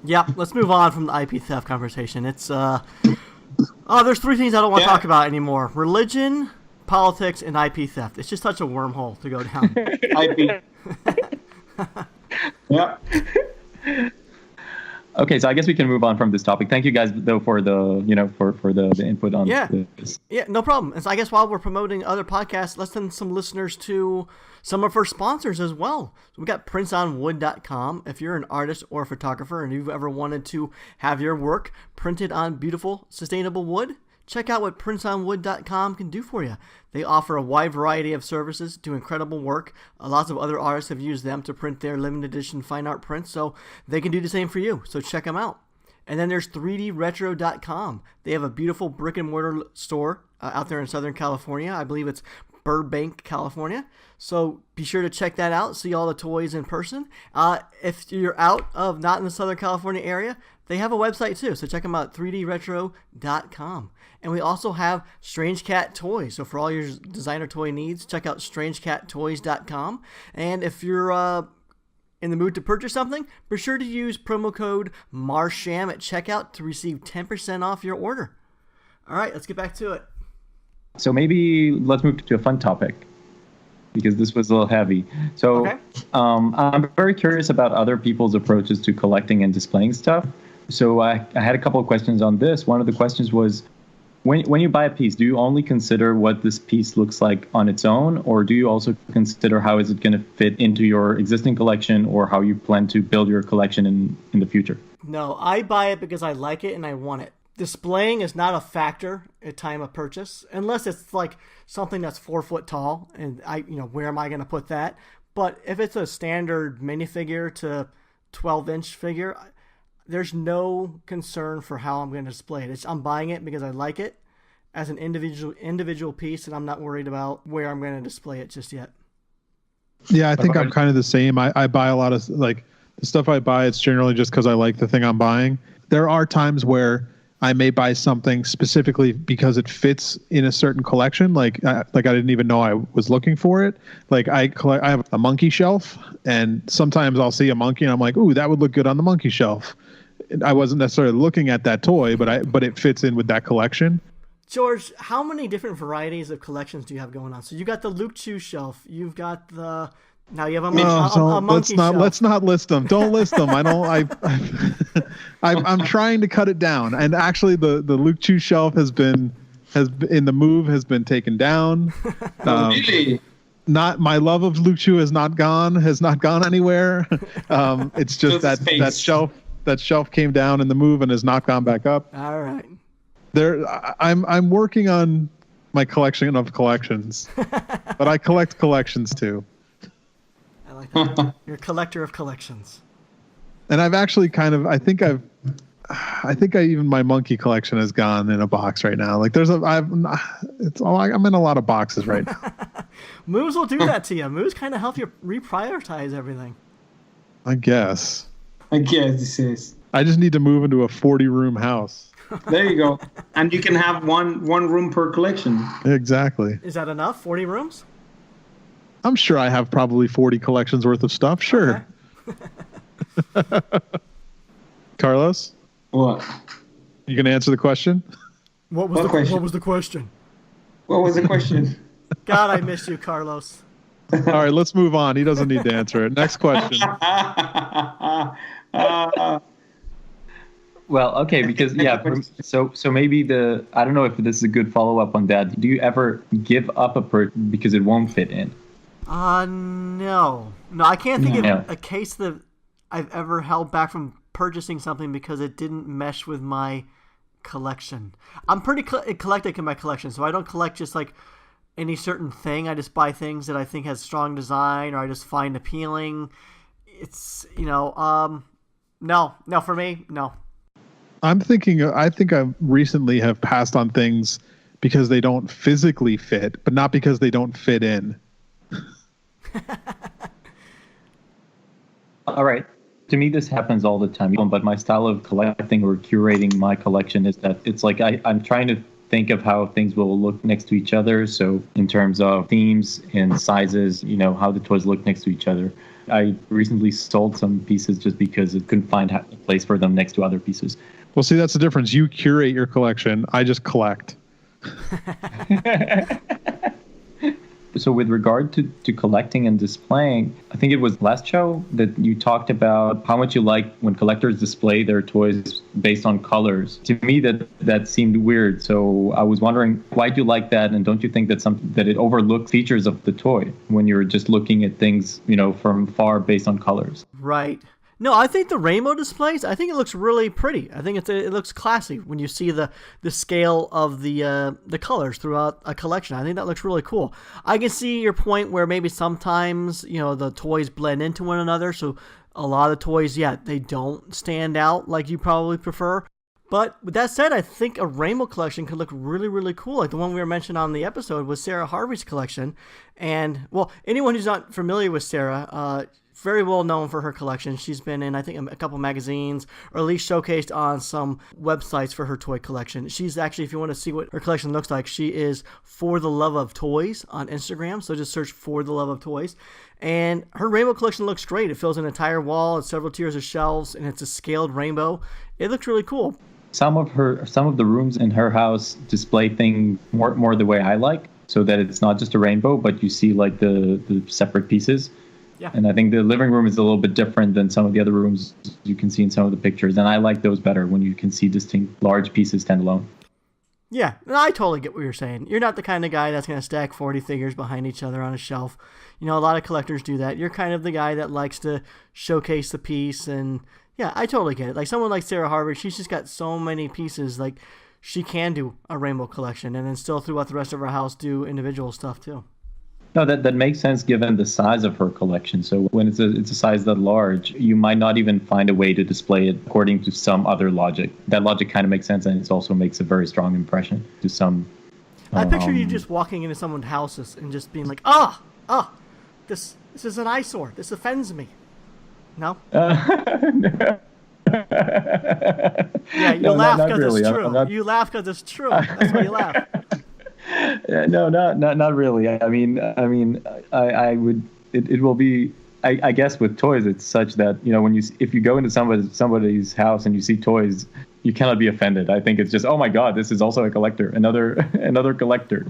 Yeah, let's move on from the IP theft conversation. It's there's three things I don't want to talk about anymore: religion, politics, and IP theft. It's just such a wormhole to go down. IP. Yeah. Okay, so I guess we can move on from this topic. Thank you guys, though, for the for the input on this. Yeah, no problem. And so I guess while we're promoting other podcasts, let's send some listeners to some of our sponsors as well. So we got printsonwood.com. If you're an artist or a photographer and you've ever wanted to have your work printed on beautiful, sustainable wood, check out what printsonwood.com can do for you. They offer a wide variety of services, do incredible work. Lots of other artists have used them to print their limited edition fine art prints, so they can do the same for you. So check them out. And then there's 3dretro.com. They have a beautiful brick and mortar store out there in Southern California. I believe it's Burbank, California. So be sure to check that out, see all the toys in person. If you're not in the Southern California area, they have a website too. So check them out, 3dretro.com. And we also have StrangeCat Toys. So for all your designer toy needs, check out StrangeCatToys.com. And if you're In the mood to purchase something? Be sure to use promo code MARSHAM at checkout to receive 10% off your order. All right, let's get back to it. So maybe let's move to a fun topic, because this was a little heavy. So Okay. I'm very curious about other people's approaches to collecting and displaying stuff. So I had a couple of questions on this. One of the questions was, when you buy a piece, do you only consider what this piece looks like on its own, or do you also consider how is it going to fit into your existing collection, or how you plan to build your collection in the future? No, I buy it because I like it and I want it. Displaying is not a factor at time of purchase, unless it's like something that's 4 foot tall, and where am I going to put that? But if it's a standard minifigure to 12-inch figure, there's no concern for how I'm going to display it. I'm buying it because I like it as an individual piece, and I'm not worried about where I'm going to display it just yet. Yeah, I think I'm kind of the same. I buy a lot of, like, the stuff I buy, it's generally just because I like the thing I'm buying. There are times where I may buy something specifically because it fits in a certain collection. Like I didn't even know I was looking for it. Like I have a monkey shelf, and sometimes I'll see a monkey and I'm like, ooh, that would look good on the monkey shelf. I wasn't necessarily looking at that toy, but it fits in with that collection. George, how many different varieties of collections do you have going on? So you got the Luke Chew shelf. You've got the... Now you have a monkey shelf. Let's not list them. Don't list them. I'm trying to cut it down. And actually, the Luke Chew shelf has been taken down. Really? Not my love of Luke Chew has not gone anywhere. It's just that shelf came down in the move and has not gone back up. All right. I'm working on my collection of collections, but I collect collections too. I like that. You're a collector of collections. And I've actually I think even my monkey collection has gone in a box right now. Like I'm in a lot of boxes right now. Moves will do that to you. Moves kind of help you reprioritize everything. I guess this is. I just need to move into a 40-room house. There you go. And you can have one room per collection. Exactly. Is that enough? 40 rooms? I'm sure I have probably 40 collections worth of stuff. Sure. Okay. Carlos? What? You gonna answer the question? What was the question? What was the question? God, I miss you, Carlos. All right, let's move on. He doesn't need to answer it. Next question. Well, okay, because so maybe I don't know if this is a good follow-up on that. Do you ever give up a because it won't fit in? No, I can't think of a case that I've ever held back from purchasing something because it didn't mesh with my collection. I'm pretty eclectic in my collection, so I don't collect just like any certain thing. I just buy things that I think has strong design or I just find appealing. It's no, for me, no. I think I recently have passed on things because they don't physically fit, but not because they don't fit in. All right. To me, this happens all the time. But my style of collecting or curating my collection is that it's like I'm trying to think of how things will look next to each other. So in terms of themes and sizes, how the toys look next to each other. I recently sold some pieces just because it couldn't find a place for them next to other pieces. Well, see, that's the difference. You curate your collection. I just collect. So with regard to collecting and displaying, I think it was last show that you talked about how much you like when collectors display their toys based on colors. To me, that seemed weird. So I was wondering, why do you like that? And don't you think that it overlooks features of the toy when you're just looking at things, from far based on colors? Right. No, I think the rainbow displays, I think it looks really pretty. I think it looks classy when you see the scale of the colors throughout a collection. I think that looks really cool. I can see your point where maybe sometimes, the toys blend into one another. So a lot of toys, they don't stand out like you probably prefer. But with that said, I think a rainbow collection could look really, really cool. Like the one we were mentioned on the episode was Sarah Harvey's collection. And, well, anyone who's not familiar with Sarah, very well known for her collection. She's been in, I think, a couple magazines, or at least showcased on some websites for her toy collection. She's actually, if you want to see what her collection looks like, she is For the Love of Toys on Instagram. So just search For the Love of Toys. And her rainbow collection looks great. It fills an entire wall, it's several tiers of shelves, and it's a scaled rainbow. It looks really cool. Some of the rooms in her house display things more the way I like, so that it's not just a rainbow, but you see like the separate pieces. Yeah. And I think the living room is a little bit different than some of the other rooms you can see in some of the pictures, and I like those better when you can see distinct large pieces stand alone. Yeah, I totally get what you're saying. You're not the kind of guy that's going to stack 40 figures behind each other on a shelf. You know, a lot of collectors do that. You're kind of the guy that likes to showcase the piece, and yeah, I totally get it. Like someone like Sarah Harvard, she's just got so many pieces. Like she can do a rainbow collection and then still throughout the rest of her house do individual stuff too. No, that makes sense given the size of her collection. So when it's a size that large, you might not even find a way to display it according to some other logic. That logic kind of makes sense, and it also makes a very strong impression to some. I picture you just walking into someone's houses and just being like, this is an eyesore. This offends me. No? No. Yeah, you laugh because it's true. You laugh because it's true. That's why you laugh. No, not really. I mean, I would. It will be. I guess with toys, it's such that if you go into somebody's house and you see toys, you cannot be offended. I think it's just, oh my God, this is also a collector, another collector.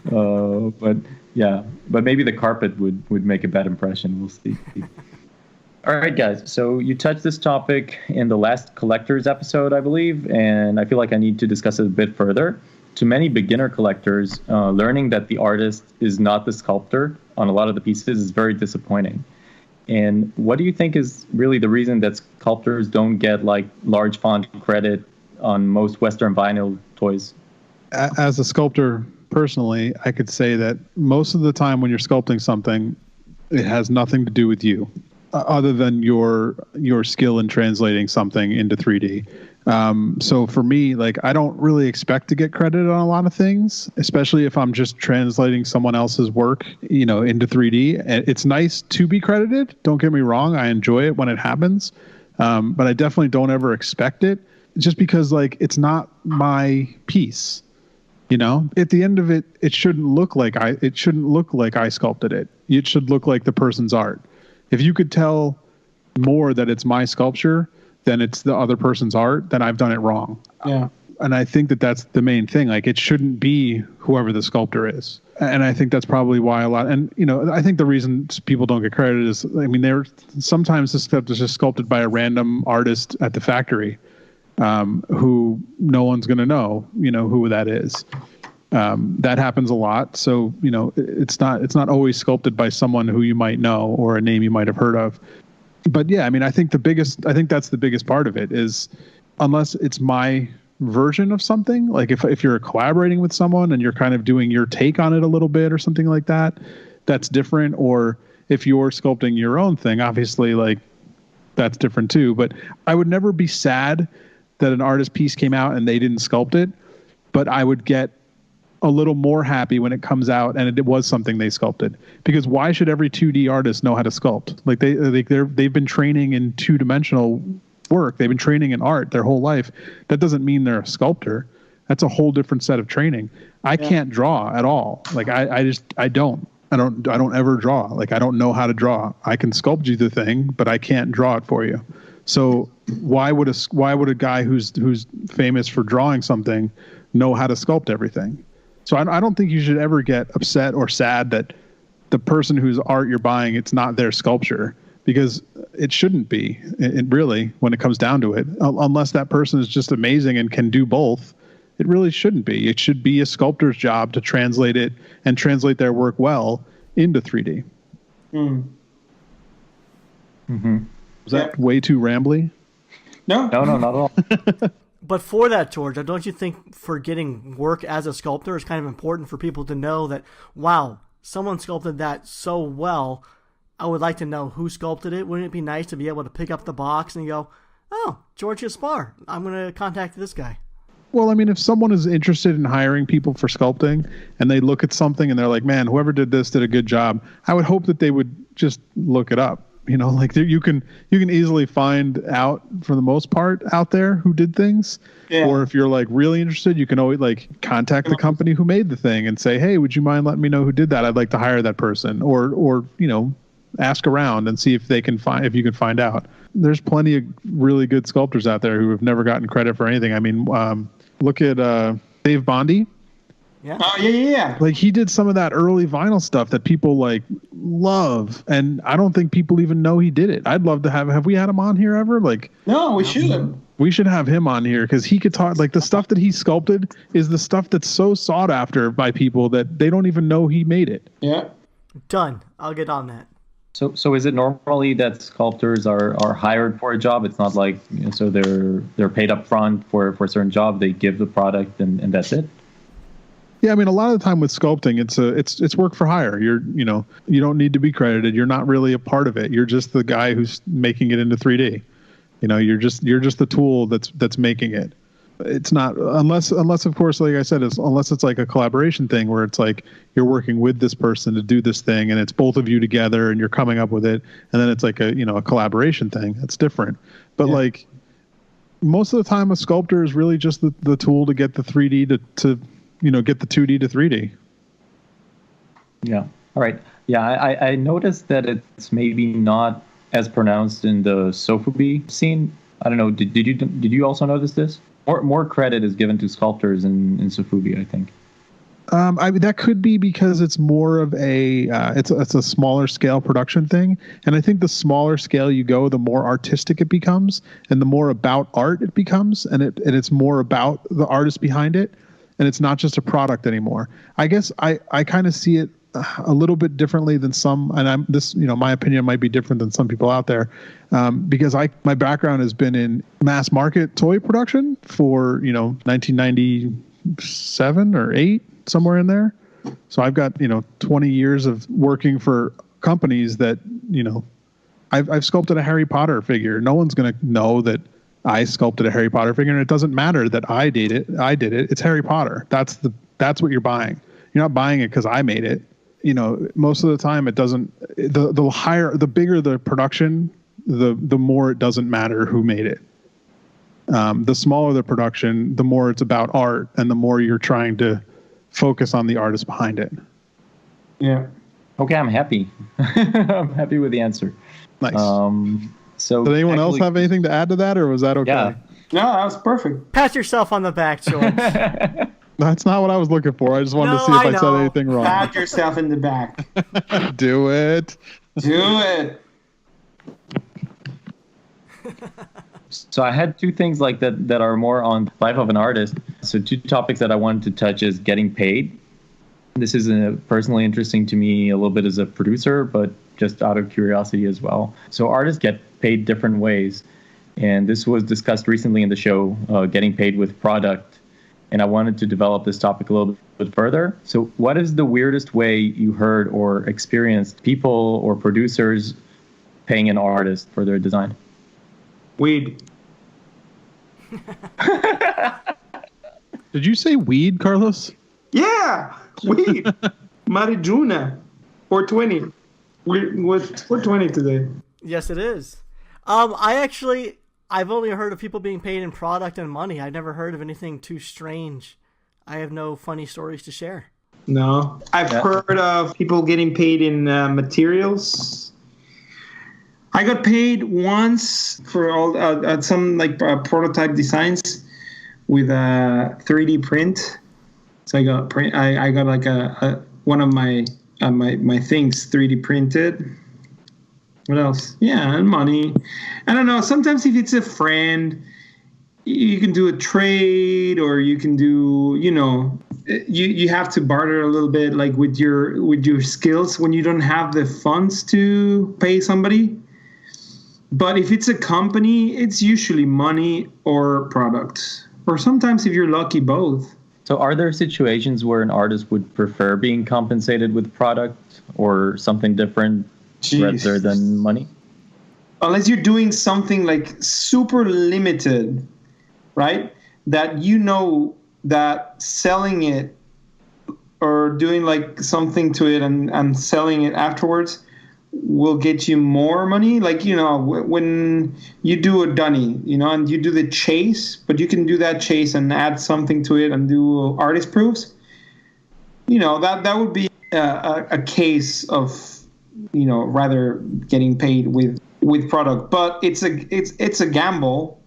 But maybe the carpet would make a bad impression. We'll see. All right, guys. So you touched this topic in the last collectors episode, I believe, and I feel like I need to discuss it a bit further. To many beginner collectors, learning that the artist is not the sculptor on a lot of the pieces is very disappointing. And what do you think is really the reason that sculptors don't get like large font credit on most Western vinyl toys? As a sculptor, personally, I could say that most of the time when you're sculpting something, it has nothing to do with you, other than your skill in translating something into 3D. So for me, like, I don't really expect to get credit on a lot of things, especially if I'm just translating someone else's work, into 3D. It's nice to be credited. Don't get me wrong. I enjoy it when it happens. But I definitely don't ever expect it, just because like, it's not my piece. At the end of it, it shouldn't look like I sculpted it. It should look like the person's art. If you could tell more that it's my sculpture than it's the other person's art, then I've done it wrong. Yeah. And I think that that's the main thing. Like, it shouldn't be whoever the sculptor is. And I think that's probably why I think the reason people don't get credit is, sometimes this stuff is just sculpted by a random artist at the factory, who no one's going to know, who that is. That happens a lot. So, it's not always sculpted by someone who you might know or a name you might have heard of. But yeah, I think that's the biggest part of it is, unless it's my version of something, like if you're collaborating with someone and you're kind of doing your take on it a little bit or something like that, that's different. Or if you're sculpting your own thing, obviously, like, that's different too. But I would never be sad that an artist piece came out and they didn't sculpt it, but I would get a little more happy when it comes out and it was something they sculpted. Because why should every 2D artist know how to sculpt? Like, they've been training in two-dimensional work. They've been training in art their whole life. That doesn't mean they're a sculptor. That's a whole different set of training. I can't draw at all. Like, I don't ever draw. Like, I don't know how to draw. I can sculpt you the thing, but I can't draw it for you. So why would a guy who's famous for drawing something know how to sculpt everything? So I don't think you should ever get upset or sad that the person whose art you're buying, it's not their sculpture, because it shouldn't be. It really, when it comes down to it, unless that person is just amazing and can do both, it really shouldn't be. It should be a sculptor's job to translate it and translate their work well into 3D. Mm. Mm-hmm. Was that way too rambly? No, not at all. But for that, George, don't you think for getting work as a sculptor is kind of important for people to know that, wow, someone sculpted that so well, I would like to know who sculpted it. Wouldn't it be nice to be able to pick up the box and go, oh, George Gaspar, I'm going to contact this guy? Well, if someone is interested in hiring people for sculpting and they look at something and they're like, man, whoever did this did a good job, I would hope that they would just look it up. You know, like you can easily find out for the most part out there who did things. Yeah. Or if you're like really interested, you can always like contact the company who made the thing and say, hey, would you mind letting me know who did that? I'd like to hire that person. Or you know, ask around and see if you can find out. There's plenty of really good sculptors out there who have never gotten credit for anything. I mean, look at Dave Bondi. Yeah. Oh, yeah. Like he did some of that early vinyl stuff that people like love, and I don't think people even know he did it. I'd love to have we had him on here ever? Like, No, we should. we should have him on here because he could talk. Like the stuff that he sculpted is the stuff that's so sought after by people that they don't even know he made it. Yeah. Done. I'll get on that. So is it normally that sculptors are hired for a job? It's not like, you know, so they're paid up front for a certain job. They give the product and that's it. Yeah, I mean, a lot of the time with sculpting, it's work for hire. You don't need to be credited. You're not really a part of it. You're just the guy who's making it into 3D. You know, you're just the tool that's making it. It's not unless of course, like I said, unless it's like a collaboration thing where it's like you're working with this person to do this thing, and it's both of you together, and you're coming up with it, and then it's like a collaboration thing. That's different. But like most of the time, a sculptor is really just the tool to get the 3D to get the 2D to 3D. Yeah. All right. Yeah, I noticed that it's maybe not as pronounced in the Sofubi scene. I don't know. Did you also notice this? More credit is given to sculptors in Sofubi, I think. I mean, that could be because it's more of it's a smaller scale production thing, and I think the smaller scale you go, the more artistic it becomes, and the more about art it becomes, and it's more about the artist behind it, and it's not just a product anymore. I guess I kind of see it a little bit differently than some, and my opinion might be different than some people out there, because my background has been in mass market toy production for 1997 or 8, somewhere in there. So I've got 20 years of working for companies that I've sculpted a Harry Potter figure. No one's going to know that I sculpted a Harry Potter figure, and it doesn't matter that I did it. It's Harry Potter. That's what you're buying. You're not buying it because I made it. Most of the time it doesn't. The bigger the production, the more it doesn't matter who made it. The smaller the production, the more it's about art, and the more you're trying to focus on the artist behind it. Yeah. Okay, I'm happy. I'm happy with the answer. Nice. So did anyone else have anything to add to that, or was that okay? Yeah. No, that was perfect. Pat yourself on the back, George. That's not what I was looking for. I just wanted to see if I said anything wrong. Pat yourself in the back. Do it. Do it. So I had two things like that are more on life of an artist. So two topics that I wanted to touch is getting paid. This is personally interesting to me a little bit as a producer, but just out of curiosity as well. So artists get paid different ways. And this was discussed recently in the show, getting paid with product. And I wanted to develop this topic a little bit further. So what is the weirdest way you heard or experienced people or producers paying an artist for their design? Weed. Did you say weed, Carlos? Yeah, weed. Marijuana. 420. With 420 today. Yes, it is. I've only heard of people being paid in product and money. I've never heard of anything too strange. I have no funny stories to share. No. I've heard of people getting paid in materials. I got paid once for all some prototype designs with a 3D print. So I got like a one of my things 3D printed. What else? Yeah, and money. I don't know. Sometimes if it's a friend, you can do a trade, or you can do, you have to barter a little bit, like with your skills when you don't have the funds to pay somebody. But if it's a company, it's usually money or product, or sometimes if you're lucky, both. So are there situations where an artist would prefer being compensated with product or something different? Jeez. Rather than money? Unless you're doing something like super limited, right? That that selling it or doing like something to it and selling it afterwards will get you more money. Like, when you do a dunny, and you do the chase, but you can do that chase and add something to it and do artist proofs. That would be a case of, rather getting paid with product. But it's a gamble.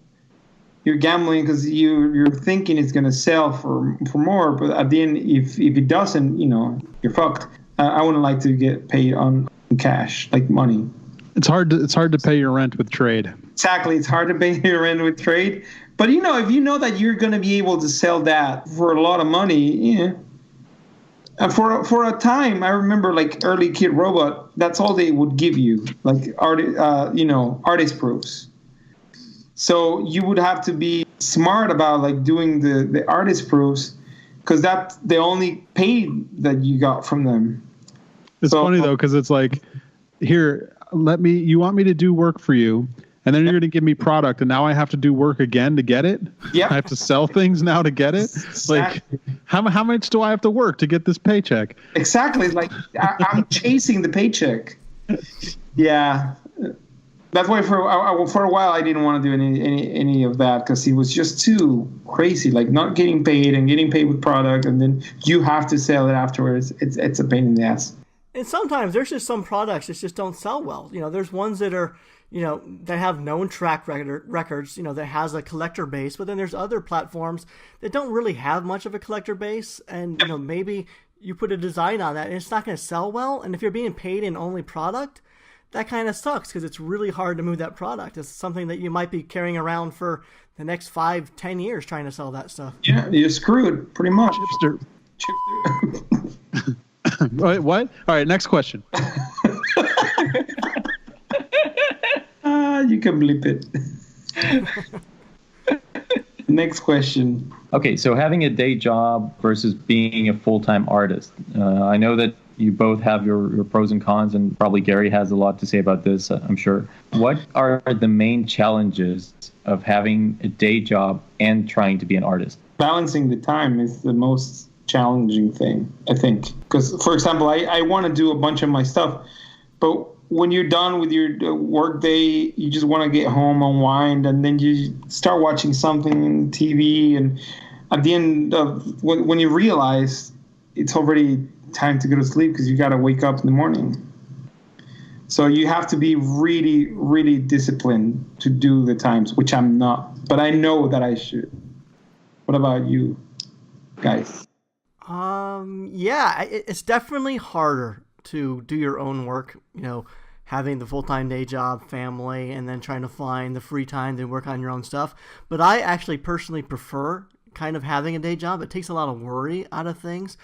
You're gambling because you're thinking it's going to sell for more, but at the end, if it doesn't, you're fucked. I wouldn't like to get paid on cash, like money. It's hard to pay your rent with trade. Exactly, it's hard to pay your rent with trade. But if you know that you're going to be able to sell that for a lot of money, and for a time, I remember like early Kid Robot, that's all they would give you, like artist proofs. So you would have to be smart about like doing the artist proofs, because that's the only paid that you got from them. It's funny though, because it's like, here, you want me to do work for you, and then you're going to give me product, and now I have to do work again to get it. Yeah, I have to sell things now to get it. Exactly. Like, how much do I have to work to get this paycheck? Exactly. Like I'm chasing the paycheck. Yeah. That's why for a while I didn't want to do any of that, because it was just too crazy. Like not getting paid and getting paid with product, and then you have to sell it afterwards. It's a pain in the ass. And sometimes there's just some products that just don't sell well. There's ones that are, that have known track records, that has a collector base, but then there's other platforms that don't really have much of a collector base, and maybe you put a design on that and it's not going to sell well. And if you're being paid in only product, that kind of sucks, because it's really hard to move that product. It's something that you might be carrying around for the next 5-10 years trying to sell that stuff. Yeah, you're screwed, pretty much. Chipster. Wait, what? All right, next question. You can bleep it. Next question. Okay, so having a day job versus being a full-time artist. I know that you both have your pros and cons, and probably Gary has a lot to say about this, I'm sure. What are the main challenges of having a day job and trying to be an artist? Balancing the time is the most challenging thing, I think. Because, for example, I want to do a bunch of my stuff, but when you're done with your work day, you just want to get home, unwind, and then you start watching something on TV, and at the end of when you realize it's already time to go to sleep because you got to wake up in the morning. So you have to be really, really disciplined to do the times, which I'm not, but I know that I should. What about you guys? Yeah, it's definitely harder to do your own work, having the full-time day job, family, and then trying to find the free time to work on your own stuff. But I actually personally prefer kind of having a day job. It takes a lot of worry out of things.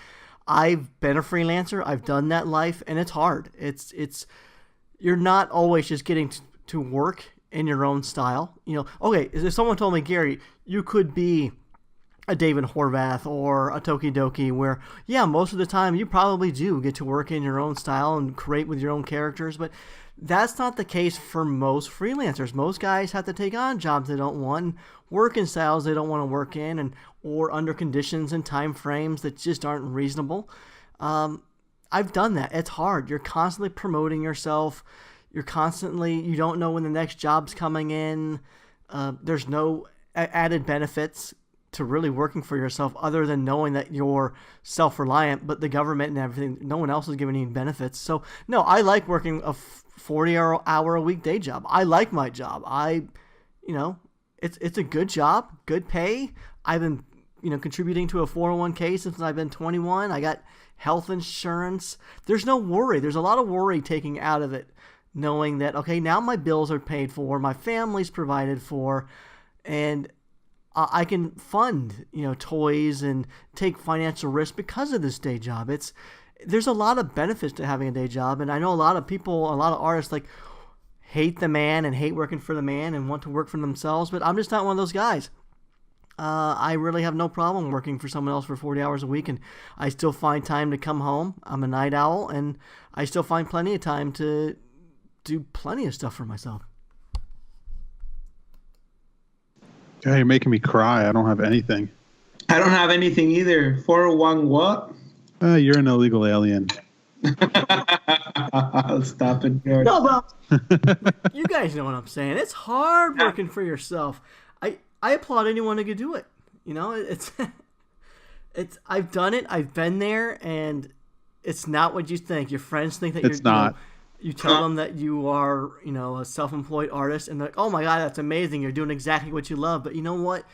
I've been a freelancer. I've done that life, and it's hard. It's you're not always just getting to work in your own style. Okay, if someone told me, Gary, you could be a David Horvath or a Tokidoki, where, yeah, most of the time you probably do get to work in your own style and create with your own characters, but that's not the case for most freelancers. Most guys have to take on jobs they don't want, work in styles they don't want to work in, or under conditions and time frames that just aren't reasonable. I've done that. It's hard. You're constantly promoting yourself. You don't know when the next job's coming in. There's no added benefits to really working for yourself other than knowing that you're self-reliant, but the government and everything, no one else is giving you benefits. So no, I like working a 40-hour a week day job. I like my job. It's a good job, good pay. I've been, contributing to a 401k since I've been 21. I got health insurance. There's no worry. There's a lot of worry taking out of it, knowing that, okay, now my bills are paid for, my family's provided for, and I can fund, toys and take financial risk because of this day job. There's a lot of benefits to having a day job, and I know a lot of people, a lot of artists hate the man and hate working for the man and want to work for themselves, but I'm just not one of those guys. I really have no problem working for someone else for 40 hours a week, and I still find time to come home. I'm a night owl, and I still find plenty of time to do plenty of stuff for myself. God, you're making me cry. I don't have anything. I don't have anything either. 401 what? You're an illegal alien. I'll stop it, George. No, but you guys know what I'm saying. It's hard working for yourself. I applaud anyone who could do it. You know, it's I've done it. I've been there, and it's not what you think. Your friends think that it's not. You tell them that you are, a self-employed artist, and they're like, "Oh my God, that's amazing! You're doing exactly what you love." But you know what?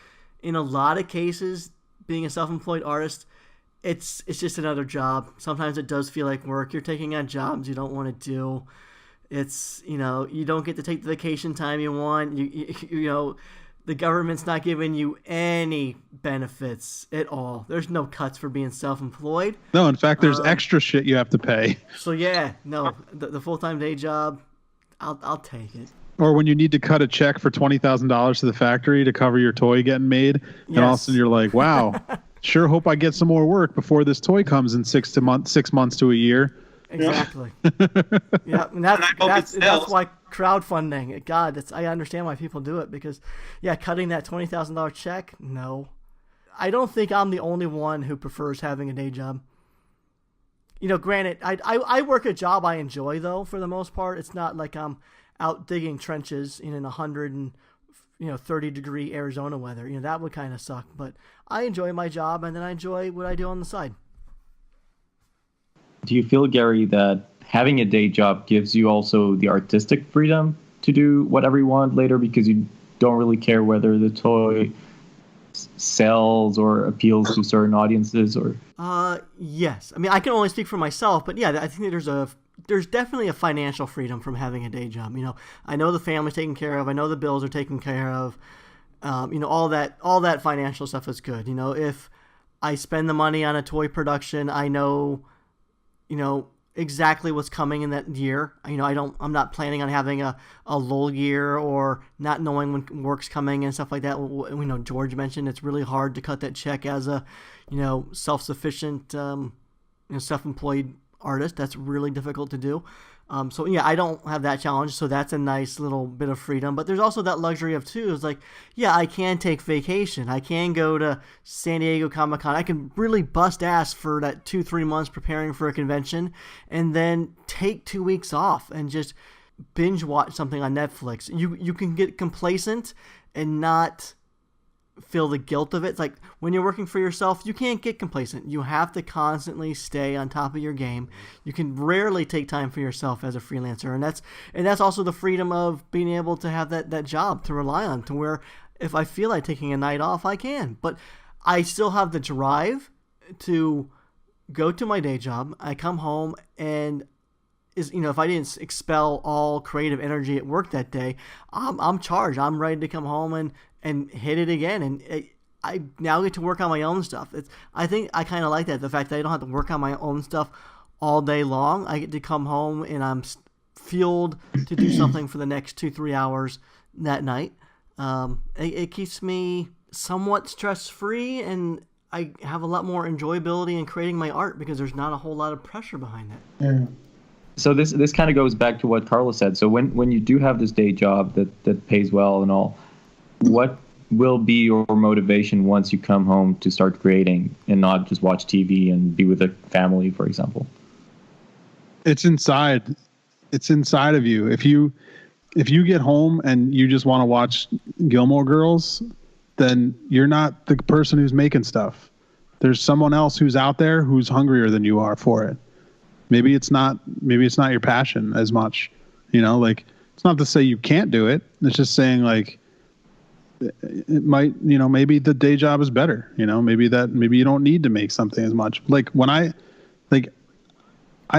In a lot of cases, being a self-employed artist, it's just another job. Sometimes it does feel like work. You're taking on jobs you don't want to do. It's you don't get to take the vacation time you want. The government's not giving you any benefits at all. There's no cuts for being self-employed. No, in fact, there's extra shit you have to pay. So yeah, no, the full-time day job, I'll take it. Or when you need to cut a check for $20,000 to the factory to cover your toy getting made, and all of a sudden you're like, wow, sure hope I get some more work before this toy comes in 6 months to a year. Exactly. Yeah, and that's why crowdfunding. God, I understand why people do it because, cutting that $20,000 check. No, I don't think I'm the only one who prefers having a day job. Granted, I work a job I enjoy though. For the most part, it's not like I'm out digging trenches in 30-degree Arizona weather. That would kind of suck. But I enjoy my job, and then I enjoy what I do on the side. Do you feel, Gary, that having a day job gives you also the artistic freedom to do whatever you want later because you don't really care whether the toy sells or appeals to certain audiences? Or yes. I mean, I can only speak for myself, but I think there's definitely a financial freedom from having a day job. I know the family's taken care of. I know the bills are taken care of. All that financial stuff is good. If I spend the money on a toy production, I know exactly what's coming in that year. I'm not planning on having a lull year or not knowing when work's coming and stuff like that. George mentioned it's really hard to cut that check as a, self-sufficient, self-employed artist. That's really difficult to do. I don't have that challenge. So that's a nice little bit of freedom, but there's also that luxury of too, is like, I can take vacation. I can go to San Diego Comic-Con. I can really bust ass for that 2-3 months preparing for a convention and then take 2 weeks off and just binge watch something on Netflix. You can get complacent and not feel the guilt of it. It's like when you're working for yourself, you can't get complacent. You have to constantly stay on top of your game. You can rarely take time for yourself as a freelancer, and that's also the freedom of being able to have that job to rely on, to where if I feel like taking a night off, I can. But I still have the drive to go to my day job. I come home and if I didn't expel all creative energy at work that day, I'm charged. I'm ready to come home and hit it again. And I now get to work on my own stuff. I think I kind of like that, the fact that I don't have to work on my own stuff all day long. I get to come home and I'm fueled to do something for the next 2-3 hours that night. It keeps me somewhat stress-free, and I have a lot more enjoyability in creating my art because there's not a whole lot of pressure behind it. Yeah. So this kind of goes back to what Carlos said. So when you do have this day job that pays well and all, what will be your motivation once you come home to start creating and not just watch TV and be with a family, for example? It's inside of you. If you get home and you just want to watch Gilmore Girls, then you're not the person who's making stuff. There's someone else who's out there who's hungrier than you are for it. Maybe it's not your passion as much, it's not to say you can't do it. It's just saying like, it might, maybe the day job is better, maybe you don't need to make something as much. Like when I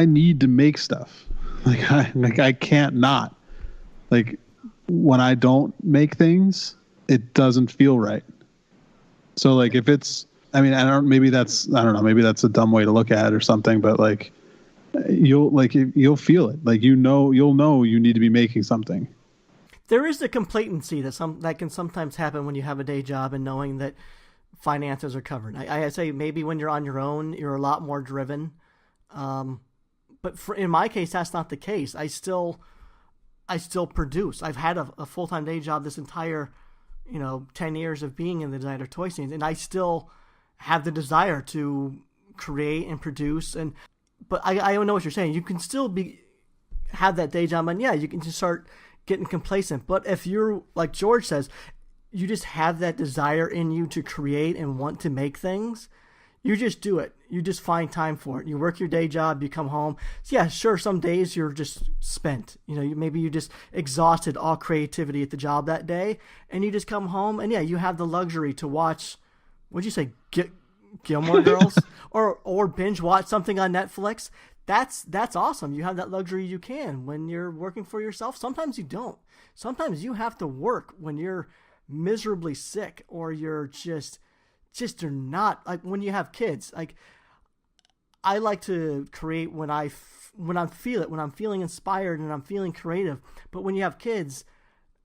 need to make stuff. I can't not. Like when I don't make things, it doesn't feel right. So like if it's, maybe that's a dumb way to look at it or something, but like you'll feel it. Like you'll know you need to be making something. There is the complacency that can sometimes happen when you have a day job and knowing that finances are covered. I say maybe when you're on your own, you're a lot more driven. But in my case, that's not the case. I still produce. I've had a full-time day job this entire, 10 years of being in the designer toy scene, and I still have the desire to create and produce. but I don't know what you're saying. You can still have that day job, and yeah, you can just start getting complacent. But if you're like George says, you just have that desire in you to create and want to make things, you just do it. You just find time for it. You work your day job, you come home. So yeah, sure, some days you're just spent. Maybe you just exhausted all creativity at the job that day, and you just come home, and yeah, you have the luxury to watch, what'd you say, Gilmore Girls? or binge watch something on Netflix. That's awesome. You have that luxury. You can when you're working for yourself. Sometimes you don't. Sometimes you have to work when you're miserably sick, or you're just are not, like when you have kids. Like, I like to create when I feel it, when I'm feeling inspired and I'm feeling creative. But when you have kids,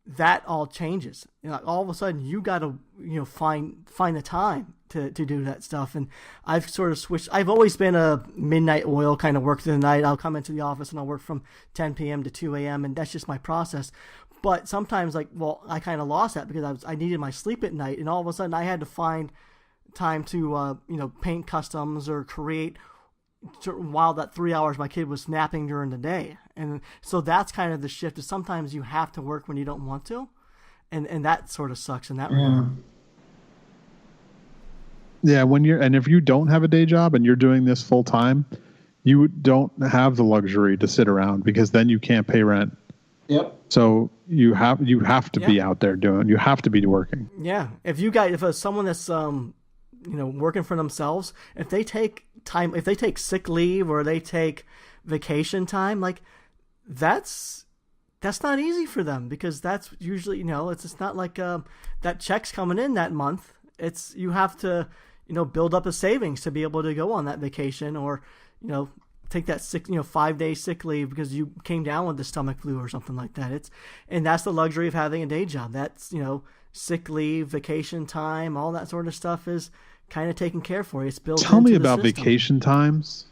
that all changes. All of a sudden you got to find the time to do that stuff. And I've sort of switched. I've always been a midnight oil kind of work through the night. I'll come into the office and I'll work from 10 p.m. to 2 a.m. and that's just my process. But sometimes, I kind of lost that because I needed my sleep at night, and all of a sudden I had to find time to paint customs or create while that 3 hours my kid was napping during the day. And so that's kind of the shift, is sometimes you have to work when you don't want to, and that sort of sucks in that regard. Yeah, if you don't have a day job and you're doing this full time, you don't have the luxury to sit around, because then you can't pay rent. Yep. So you have to be out there you have to be working. Yeah. If someone that's working for themselves, if they take sick leave or they take vacation time, like that's not easy for them, because that's usually, it's not like that check's coming in that month. It's, you have to, build up a savings to be able to go on that vacation, or, take that 5-day sick leave because you came down with the stomach flu or something like that. And that's the luxury of having a day job. That's, sick leave, vacation time, all that sort of stuff is kind of taken care for you. It's built. Tell me about vacation times.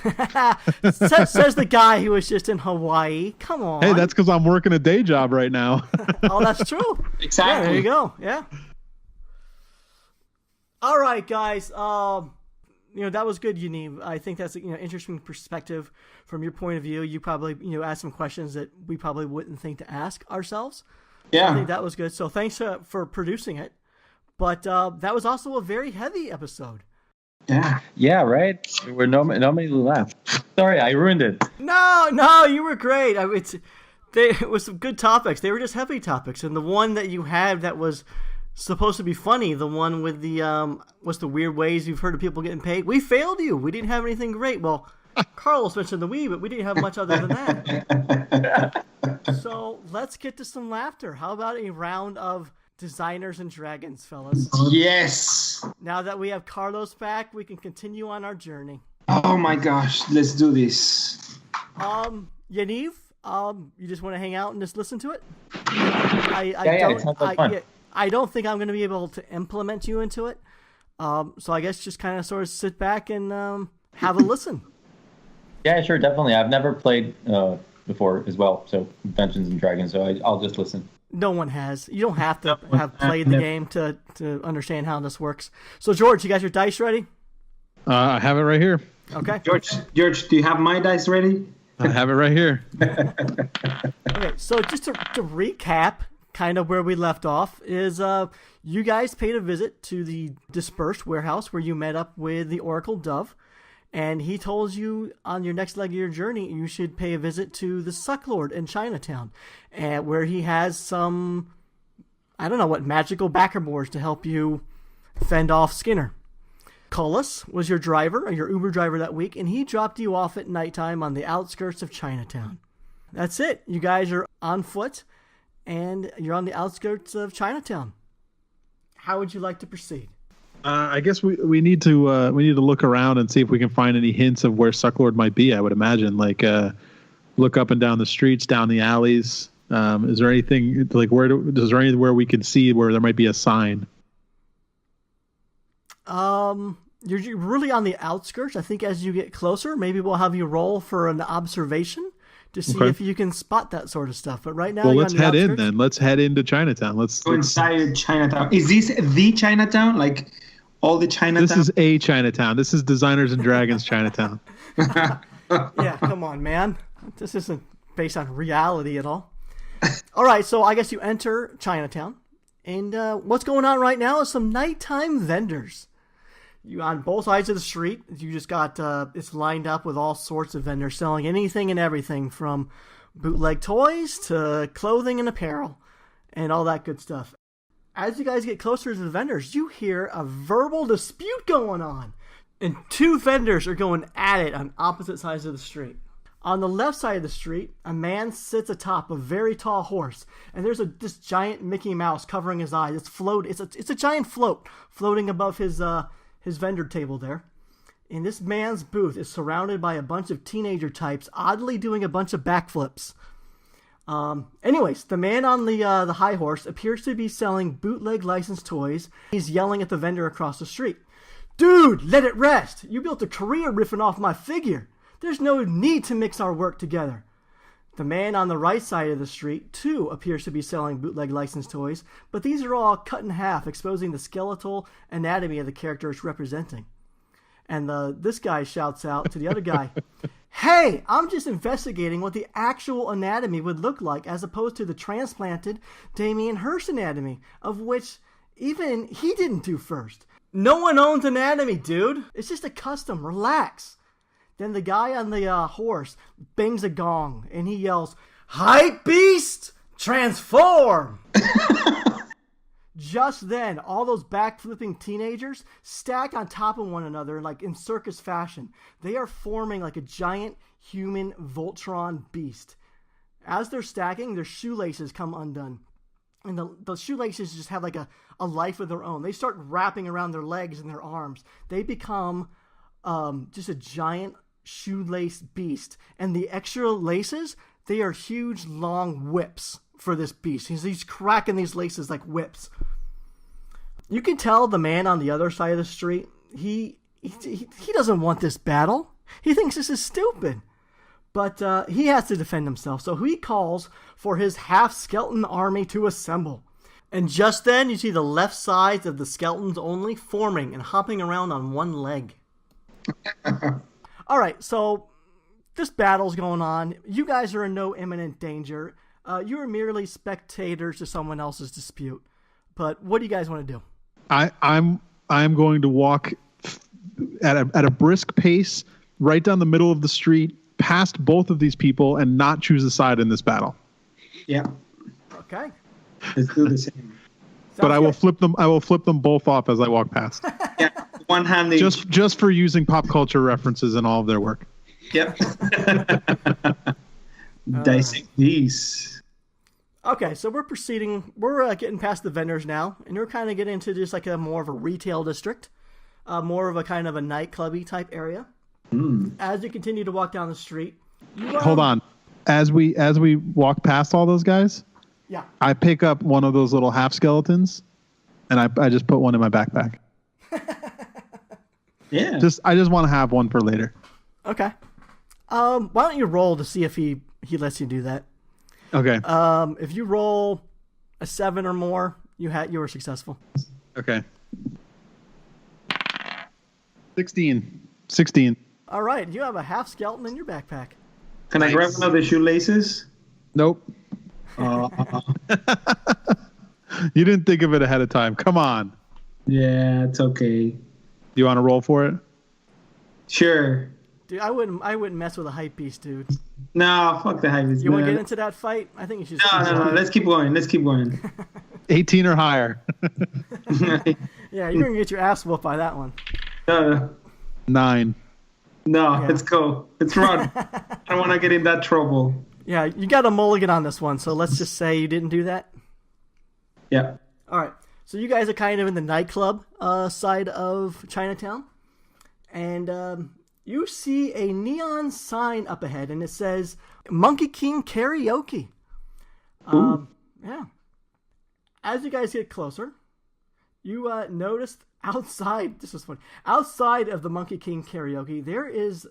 Says the guy who was just in Hawaii. Come on. Hey, that's because I'm working a day job right now. Oh, that's true. Exactly. Yeah, there you go. Yeah. All right, guys. That was good, Yaniv. I think that's interesting perspective from your point of view. You probably asked some questions that we probably wouldn't think to ask ourselves. Yeah, I think that was good. So thanks for producing it. But that was also a very heavy episode. Yeah, right. We're nobody left. Sorry, I ruined it. No, you were great. It was some good topics. They were just heavy topics, and the one that you had that was supposed to be funny, the one with the what's the weird ways you've heard of people getting paid. We failed you. We didn't have anything great. Well, Carlos mentioned the we, but we didn't have much other than that. So let's get to some laughter. How about a round of Designers and Dragons, fellas? Yes. Now that we have Carlos back, we can continue on our journey. Oh my gosh, let's do this. Yaniv, you just want to hang out and just listen to it? It sounds like fun. I don't think I'm going to be able to implement you into it. So I guess just kind of sort of sit back and have a listen. Yeah, sure, definitely. I've never played before as well, so Dungeons and Dragons, so I'll just listen. No one has. You don't have to have played the game to understand how this works. So, George, you got your dice ready? I have it right here. Okay. George, do you have my dice ready? I have it right here. Okay, so just to recap kind of where we left off is you guys paid a visit to the Dispersed warehouse where you met up with the Oracle Dove, and he told you on your next leg of your journey you should pay a visit to the Sucklord in Chinatown, where he has some, I don't know what, magical backerboards to help you fend off Skinner. Cullis was your driver, or your Uber driver that week, and he dropped you off at nighttime on the outskirts of Chinatown. That's it. You guys are on foot, and you're on the outskirts of Chinatown. How would you like to proceed? I guess we need to look around and see if we can find any hints of where Sucklord might be. I would imagine, look up and down the streets, down the alleys. Is there anything is there anywhere we can see where there might be a sign? You're really on the outskirts. I think as you get closer, maybe we'll have you roll for an observation to see if you can spot that sort of stuff. But right now, let's head in then. Let's head into Chinatown. Let's go inside Chinatown. Is this the Chinatown? Like all the Chinatown. This is a Chinatown. This is Designers and Dragons Chinatown. Yeah, come on, man. This isn't based on reality at all. All right, so I guess you enter Chinatown. And what's going on right now is some nighttime vendors. You on both sides of the street. You just got it's lined up with all sorts of vendors selling anything and everything from bootleg toys to clothing and apparel and all that good stuff. As you guys get closer to the vendors, you hear a verbal dispute going on. And two vendors are going at it on opposite sides of the street. On the left side of the street, a man sits atop a very tall horse, and there's this giant Mickey Mouse covering his eyes. It's a giant float floating above his vendor table there. And this man's booth is surrounded by a bunch of teenager types oddly doing a bunch of backflips. Anyways, the man on the high horse appears to be selling bootleg licensed toys. He's yelling at the vendor across the street. Dude, let it rest. You built a career riffing off my figure. There's no need to mix our work together. The man on the right side of the street, too, appears to be selling bootleg licensed toys, but these are all cut in half, exposing the skeletal anatomy of the character it's representing. And this guy shouts out to the other guy, hey, I'm just investigating what the actual anatomy would look like as opposed to the transplanted Damien Hirst anatomy, of which even he didn't do first. No one owns anatomy, dude. It's just a custom. Relax. Then the guy on the horse bangs a gong, and he yells, Hype Beast, transform! Just then, all those backflipping teenagers stack on top of one another like in circus fashion. They are forming like a giant human Voltron beast. As they're stacking, their shoelaces come undone. And the shoelaces just have like a life of their own. They start wrapping around their legs and their arms. They become just a giant shoelace beast. And the extra laces, they are huge, long whips for this beast. He's cracking these laces like whips. You can tell the man on the other side of the street, he doesn't want this battle. He thinks this is stupid. But he has to defend himself, so he calls for his half-skeleton army to assemble. And just then, you see the left sides of the skeletons only forming and hopping around on one leg. All right, so this battle's going on. You guys are in no imminent danger. You are merely spectators to someone else's dispute. But what do you guys want to do? I'm going to walk at a brisk pace right down the middle of the street, past both of these people, and not choose a side in this battle. Yeah. Okay. Let's do the same. But I will flip them. I will flip them both off as I walk past. Yeah. One hand each. Just for using pop culture references in all of their work. Yep. Dissect these. Okay, so we're proceeding. We're getting past the vendors now, and we're kind of getting into just like a more of a retail district, more of a kind of a nightclubby type area. As you continue to walk down the street, hold on. As we walk past all those guys, yeah, I pick up one of those little half skeletons, and I just put one in my backpack. Yeah. I just want to have one for later. Okay. Why don't you roll to see if he lets you do that? Okay. If you roll a 7 or more, you were successful. Okay. 16. All right, you have a half skeleton in your backpack. Can I grab one of the shoelaces? Nope. You didn't think of it ahead of time. Come on. Yeah, it's okay. You want to roll for it? Sure. Dude, I wouldn't mess with a hype beast, dude. No, fuck the hype beast. You want to get into that fight? I think you should. No. Let's keep going. 18 or higher. Yeah, you're gonna get your ass whooped by that one. 9. No, Yeah. Let's go. Let's run. I don't want to get in that trouble. Yeah, you got a mulligan on this one, so let's just say you didn't do that. Yeah. All right, so you guys are kind of in the nightclub side of Chinatown, and you see a neon sign up ahead, and it says Monkey King Karaoke. Yeah. As you guys get closer, you noticed outside, this is fun, outside of the Monkey King Karaoke, there is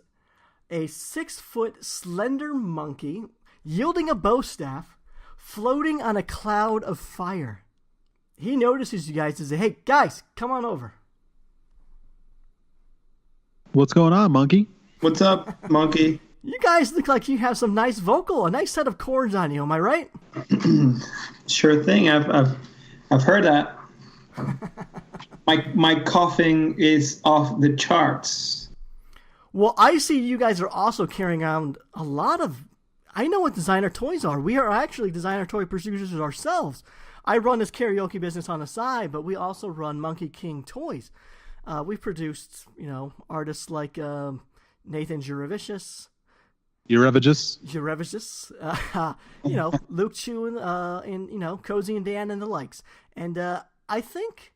a 6-foot slender monkey yielding a bow staff, floating on a cloud of fire. He notices you guys and says, hey, guys, come on over. What's going on, Monkey? What's up, Monkey? You guys look like you have some nice vocal, a nice set of chords on you. Am I right? Sure thing. I've heard that. My coughing is off the charts. Well, I see you guys are also carrying around a lot of... I know what designer toys are. We are actually designer toy producers ourselves. I run this karaoke business on the side, but we also run Monkey King Toys. We've produced, artists like Nathan Jurevicius, Luke Chu, and Cozy and Dan and the likes. And I think,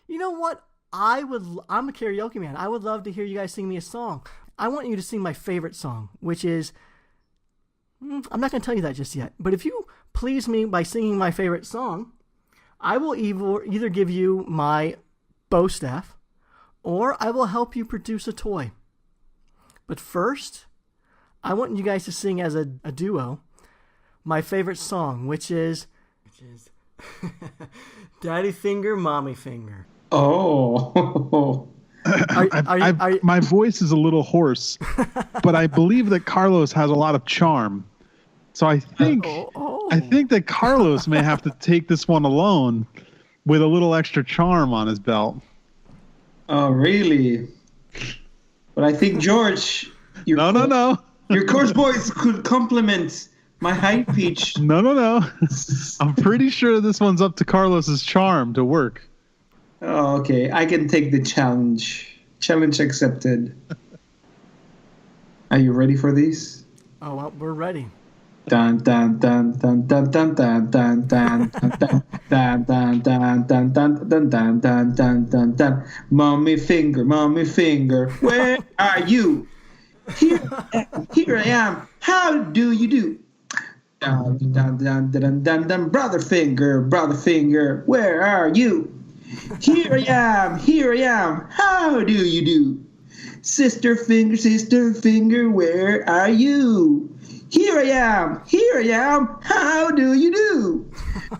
you know what? I'm a karaoke man. I would love to hear you guys sing me a song. I want you to sing my favorite song, which is, I'm not going to tell you that just yet. But if you please me by singing my favorite song, I will either give you my bow staff, or I will help you produce a toy. But first, I want you guys to sing as a duo my favorite song, which is Daddy Finger, Mommy Finger. Oh. My voice is a little hoarse, but I believe that Carlos has a lot of charm. So I think that Carlos may have to take this one alone with a little extra charm on his belt. Oh, really? But I think, George... No. Your coarse voice could complement my high pitch. No. I'm pretty sure this one's up to Carlos's charm to work. Oh, okay. I can take the challenge. Challenge accepted. Are you ready for these? Oh, well, we're ready. Dun dun dun dun dun dun dun dun dun dun dun dun dun dun dun dun dun dun dun dun. Mommy finger, where are you? Here I am. How do you do? Dun dun dun dun dun dun. Brother finger, where are you? Here I am. How do you do? Sister finger, where are you? Here I am. How do you do?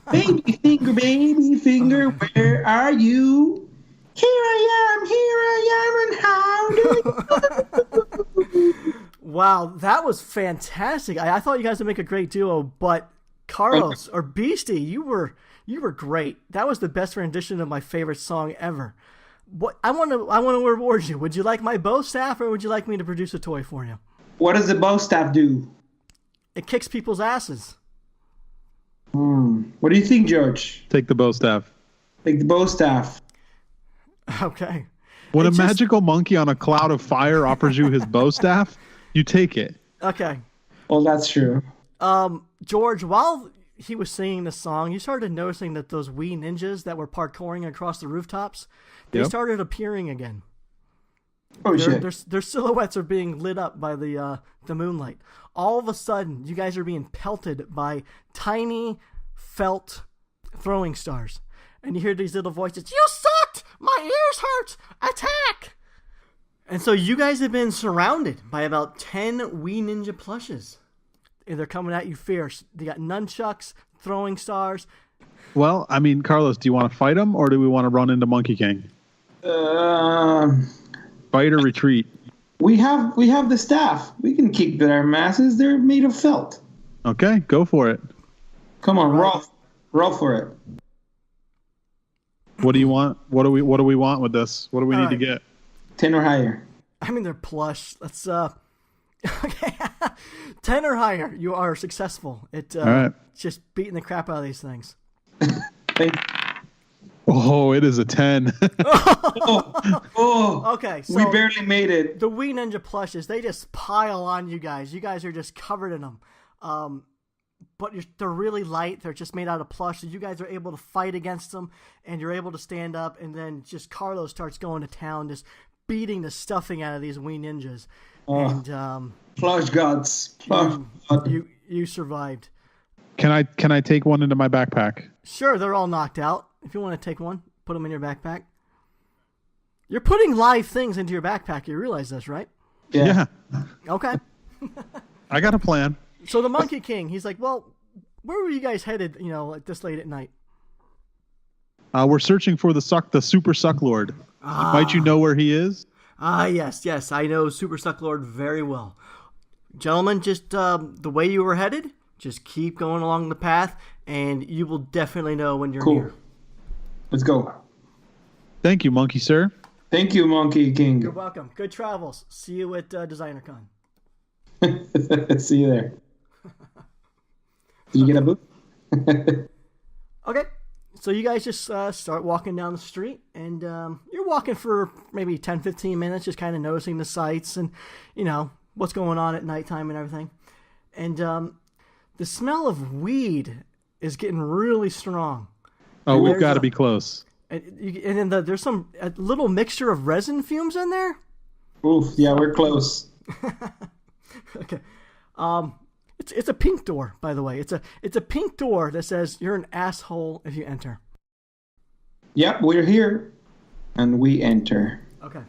Baby finger, where are you? Here I am, and how do you do? Wow, that was fantastic. I thought you guys would make a great duo, but Carlos or Beastie, you were great. That was the best rendition of my favorite song ever. What I want to reward you. Would you like my bow staff, or would you like me to produce a toy for you? What does the bow staff do? It kicks people's asses. What do you think, George? Take the bow staff. Take the bow staff. Okay. When a magical monkey on a cloud of fire offers you his bow staff, you take it. Okay. Well, that's true. George, while he was singing the song, you started noticing that those wee ninjas that were parkouring across the rooftops, they started appearing again. Oh, shit. Their silhouettes are being lit up by the moonlight. All of a sudden, you guys are being pelted by tiny felt throwing stars. And you hear these little voices, "You sucked! My ears hurt! Attack!" And so you guys have been surrounded by about 10 wee ninja plushes. And they're coming at you fierce. They got nunchucks, throwing stars. Well, I mean, Carlos, do you want to fight them, or do we want to run into Monkey King? Fight or retreat? We have the staff. We can kick their masses. They're made of felt. Okay, go for it. Come on, roll for it. What do you want? What do we want with this? What do we need to get? 10 or higher. I mean, they're plush. Let's okay. 10 or higher. You are successful. All right. Just beating the crap out of these things. Oh, it is a 10. Okay, so we barely made it. The wee ninja plushes, they just pile on you guys. You guys are just covered in them. But they're really light. They're just made out of plush. So you guys are able to fight against them, and you're able to stand up. And then just Carlos starts going to town, just beating the stuffing out of these wee ninjas. And plush gods. You survived. Can I take one into my backpack? Sure, they're all knocked out. If you want to take one, put them in your backpack. You're putting live things into your backpack. You realize this, right? Yeah. Okay. I got a plan. So the Monkey King, he's like, well, where were you guys headed, this late at night? We're searching for the Super Suck Lord. Might you know where he is? Yes, I know Super Suck Lord very well. Gentlemen, just the way you were headed, just keep going along the path, and you will definitely know when you're near. Let's go. Thank you, Monkey Sir. Thank you, Monkey King. You're welcome. Good travels. See you at DesignerCon. See you there. Did you get a booth? Okay. So you guys just start walking down the street, and you're walking for maybe 10, 15 minutes, just kind of noticing the sights and, what's going on at nighttime and everything. And the smell of weed is getting really strong. Oh, we've got to be close. And then there's a little mixture of resin fumes in there. Oof, yeah, we're close. Okay. It's a pink door, by the way. It's a pink door that says you're an asshole if you enter. Yep, we're here, and we enter. Okay.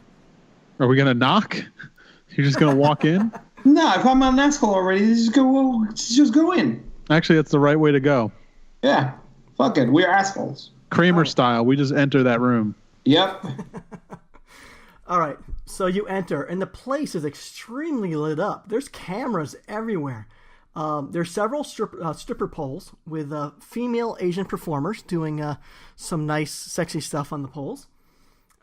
Are we gonna knock? You're just gonna walk in? No, if I'm an asshole already, just go in. Actually, that's the right way to go. Yeah, fuck it, we're assholes. Kramer style. We just enter that room. Yep. All right. So you enter, and the place is extremely lit up. There's cameras everywhere. There's several stripper poles with female Asian performers doing some nice, sexy stuff on the poles.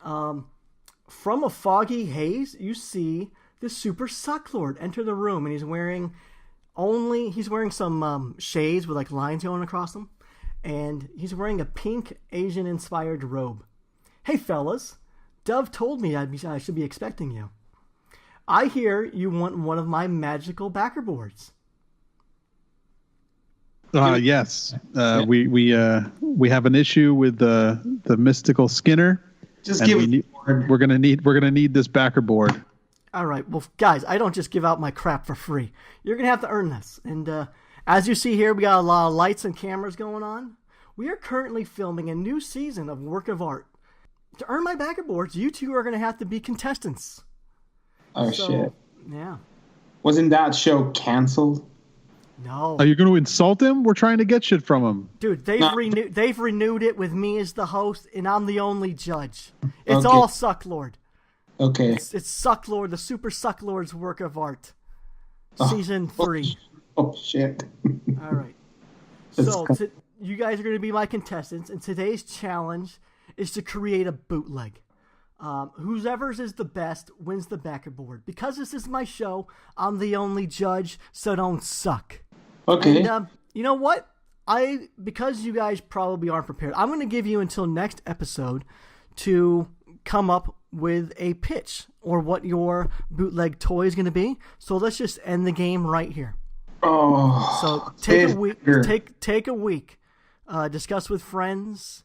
From a foggy haze, you see the Super Suck Lord enter the room, and he's wearing some shades with like lines going across them, and he's wearing a pink Asian-inspired robe. Hey, fellas. Dove told me I should be expecting you. I hear you want one of my magical backer boards. Yes. We have an issue with the mystical Skinner. Just give it. We're gonna need this backer board. All right. Well, guys, I don't just give out my crap for free. You're gonna have to earn this. And as you see here, we got a lot of lights and cameras going on. We are currently filming a new season of Work of Art. To earn my backer boards, you two are going to have to be contestants. Oh, shit. Yeah. Wasn't that show canceled? No. Are you going to insult him? We're trying to get shit from him. Dude, they've renewed it with me as the host, and I'm the only judge. It's all Suck Lord. Okay. It's Suck Lord, the Super Suck Lord's Work of Art. Season 3. Oh, shit. All right. So, you guys are going to be my contestants, and today's challenge is to create a bootleg. Whoever's is the best wins the backer board. Because this is my show, I'm the only judge, so don't suck. Okay. And you know what? Because you guys probably aren't prepared, I'm going to give you until next episode to come up with a pitch or what your bootleg toy is going to be. So let's just end the game right here. Oh. So take a week. Take a week. Discuss with friends.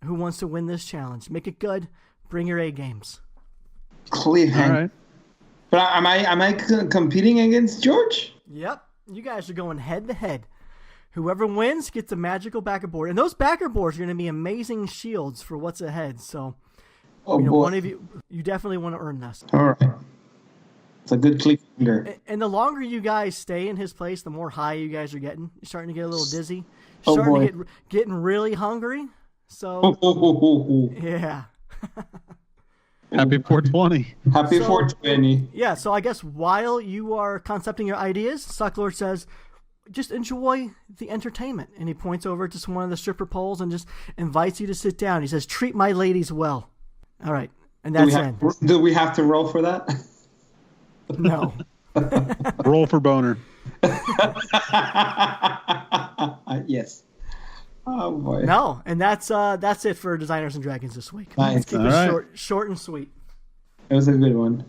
Who wants to win this challenge? Make it good. Bring your A games. Cliffhanger. All right. But am I competing against George? Yep. You guys are going head to head. Whoever wins gets a magical backer board, and those backer boards are going to be amazing shields for what's ahead. So, one of you definitely want to earn this. All right. It's a good cliffhanger. And the longer you guys stay in his place, the more high you guys are getting. You're starting to get a little dizzy. You're starting to getting really hungry. So, yeah. Happy 420. Happy 420. Yeah, so I guess while you are concepting your ideas, Sucklord says, just enjoy the entertainment. And he points over to one of the stripper poles and just invites you to sit down. He says, treat my ladies well. All right. And that's it. Do we have to roll for that? No. Roll for boner. Yes. Oh boy. No, and that's it for Designers and Dragons this week. Nice. Let's keep it short and sweet. It was a good one.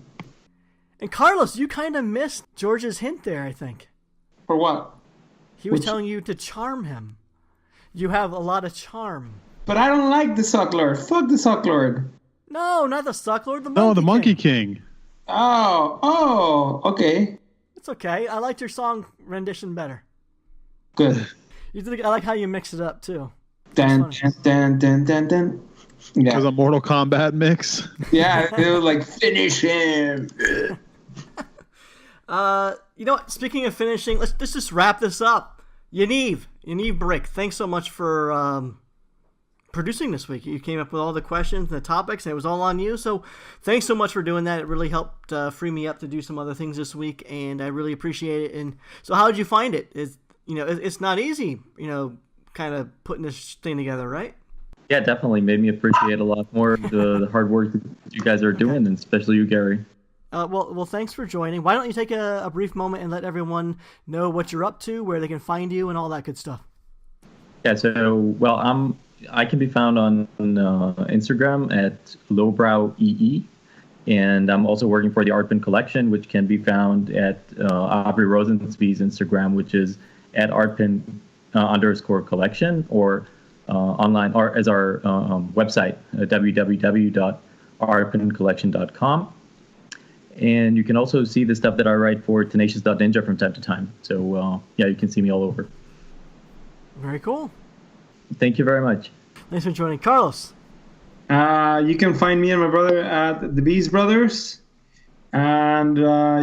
And Carlos, you kind of missed George's hint there, I think. For what? He was telling you to charm him. You have a lot of charm. But I don't like the Sucklord. Fuck the Sucklord. No, not the Sucklord. The Monkey King. Oh, okay. It's okay. I liked your song rendition better. Good. I like how you mix it up too. Dun. Yeah. It was a Mortal Kombat mix. Yeah, it was like finish him. You know what? Speaking of finishing, let's just wrap this up. Yaniv Brick, thanks so much for producing this week. You came up with all the questions and the topics, and it was all on you. So thanks so much for doing that. It really helped free me up to do some other things this week, and I really appreciate it. And so how did you find it? It's not easy, kind of putting this thing together, right? Yeah, definitely made me appreciate a lot more the hard work that you guys are doing, and especially you, Gary. Well, thanks for joining. Why don't you take a brief moment and let everyone know what you're up to, where they can find you, and all that good stuff. Yeah, I can be found on Instagram at lowbrowee, and I'm also working for the Art Bin Collection, which can be found at Aubrey Rosensby's Instagram, which is at artpin_collection, or online, or as our website, www.artpincollection.com. And you can also see the stuff that I write for Tenacious.Ninja from time to time. So you can see me all over. Very cool. Thank you very much. Thanks for joining. Carlos. You can find me and my brother at the Bees Brothers. And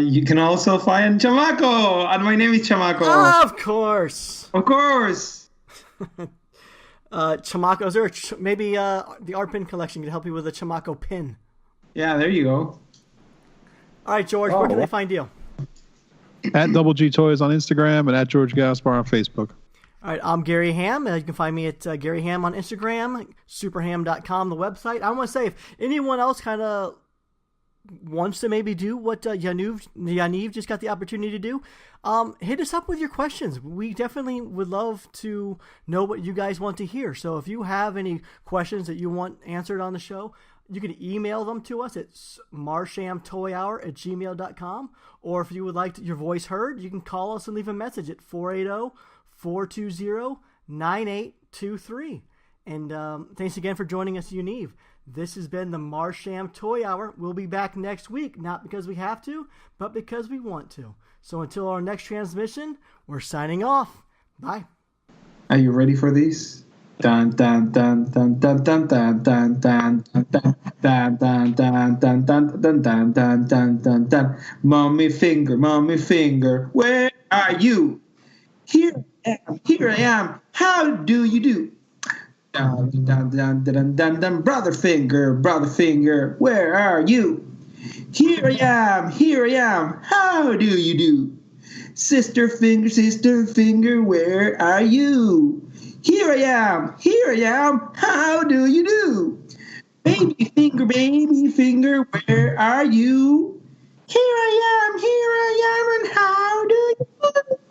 you can also find Chamaco. And my name is Chamaco. Of course. Of course. Chamaco, is there maybe the Art Pin Collection can help you with a Chamaco pin? Yeah, there you go. All right, George, where can they find you? At Double G Toys on Instagram and at George Gaspar on Facebook. All right, I'm Gary Ham. You can find me at Gary Ham on Instagram, superham.com, the website. I want to say, if anyone else kind of wants to maybe do what Yaniv just got the opportunity to do, hit us up with your questions. We definitely would love to know what you guys want to hear. So if you have any questions that you want answered on the show, you can email them to us at marshamtoyhour@gmail.com. Or if you would like your voice heard, you can call us and leave a message at 480-420-9823. And thanks again for joining us, Yaniv. This has been the Marsham Toy Hour. We'll be back next week, not because we have to, but because we want to. So until our next transmission, we're signing off. Bye. Are you ready for this? Dun dun dun dun dun dun dun dun dun dun dun dun dun dun dun dun dun dun dun dun. Mommy finger, where are you? Here I am. How do you do? Dun dun dun dun dun dun. Brother finger, where are you? Here I am. How do you do? Sister finger, where are you? Here I am. How do you do? Baby finger, where are you? Here I am, and how do you do?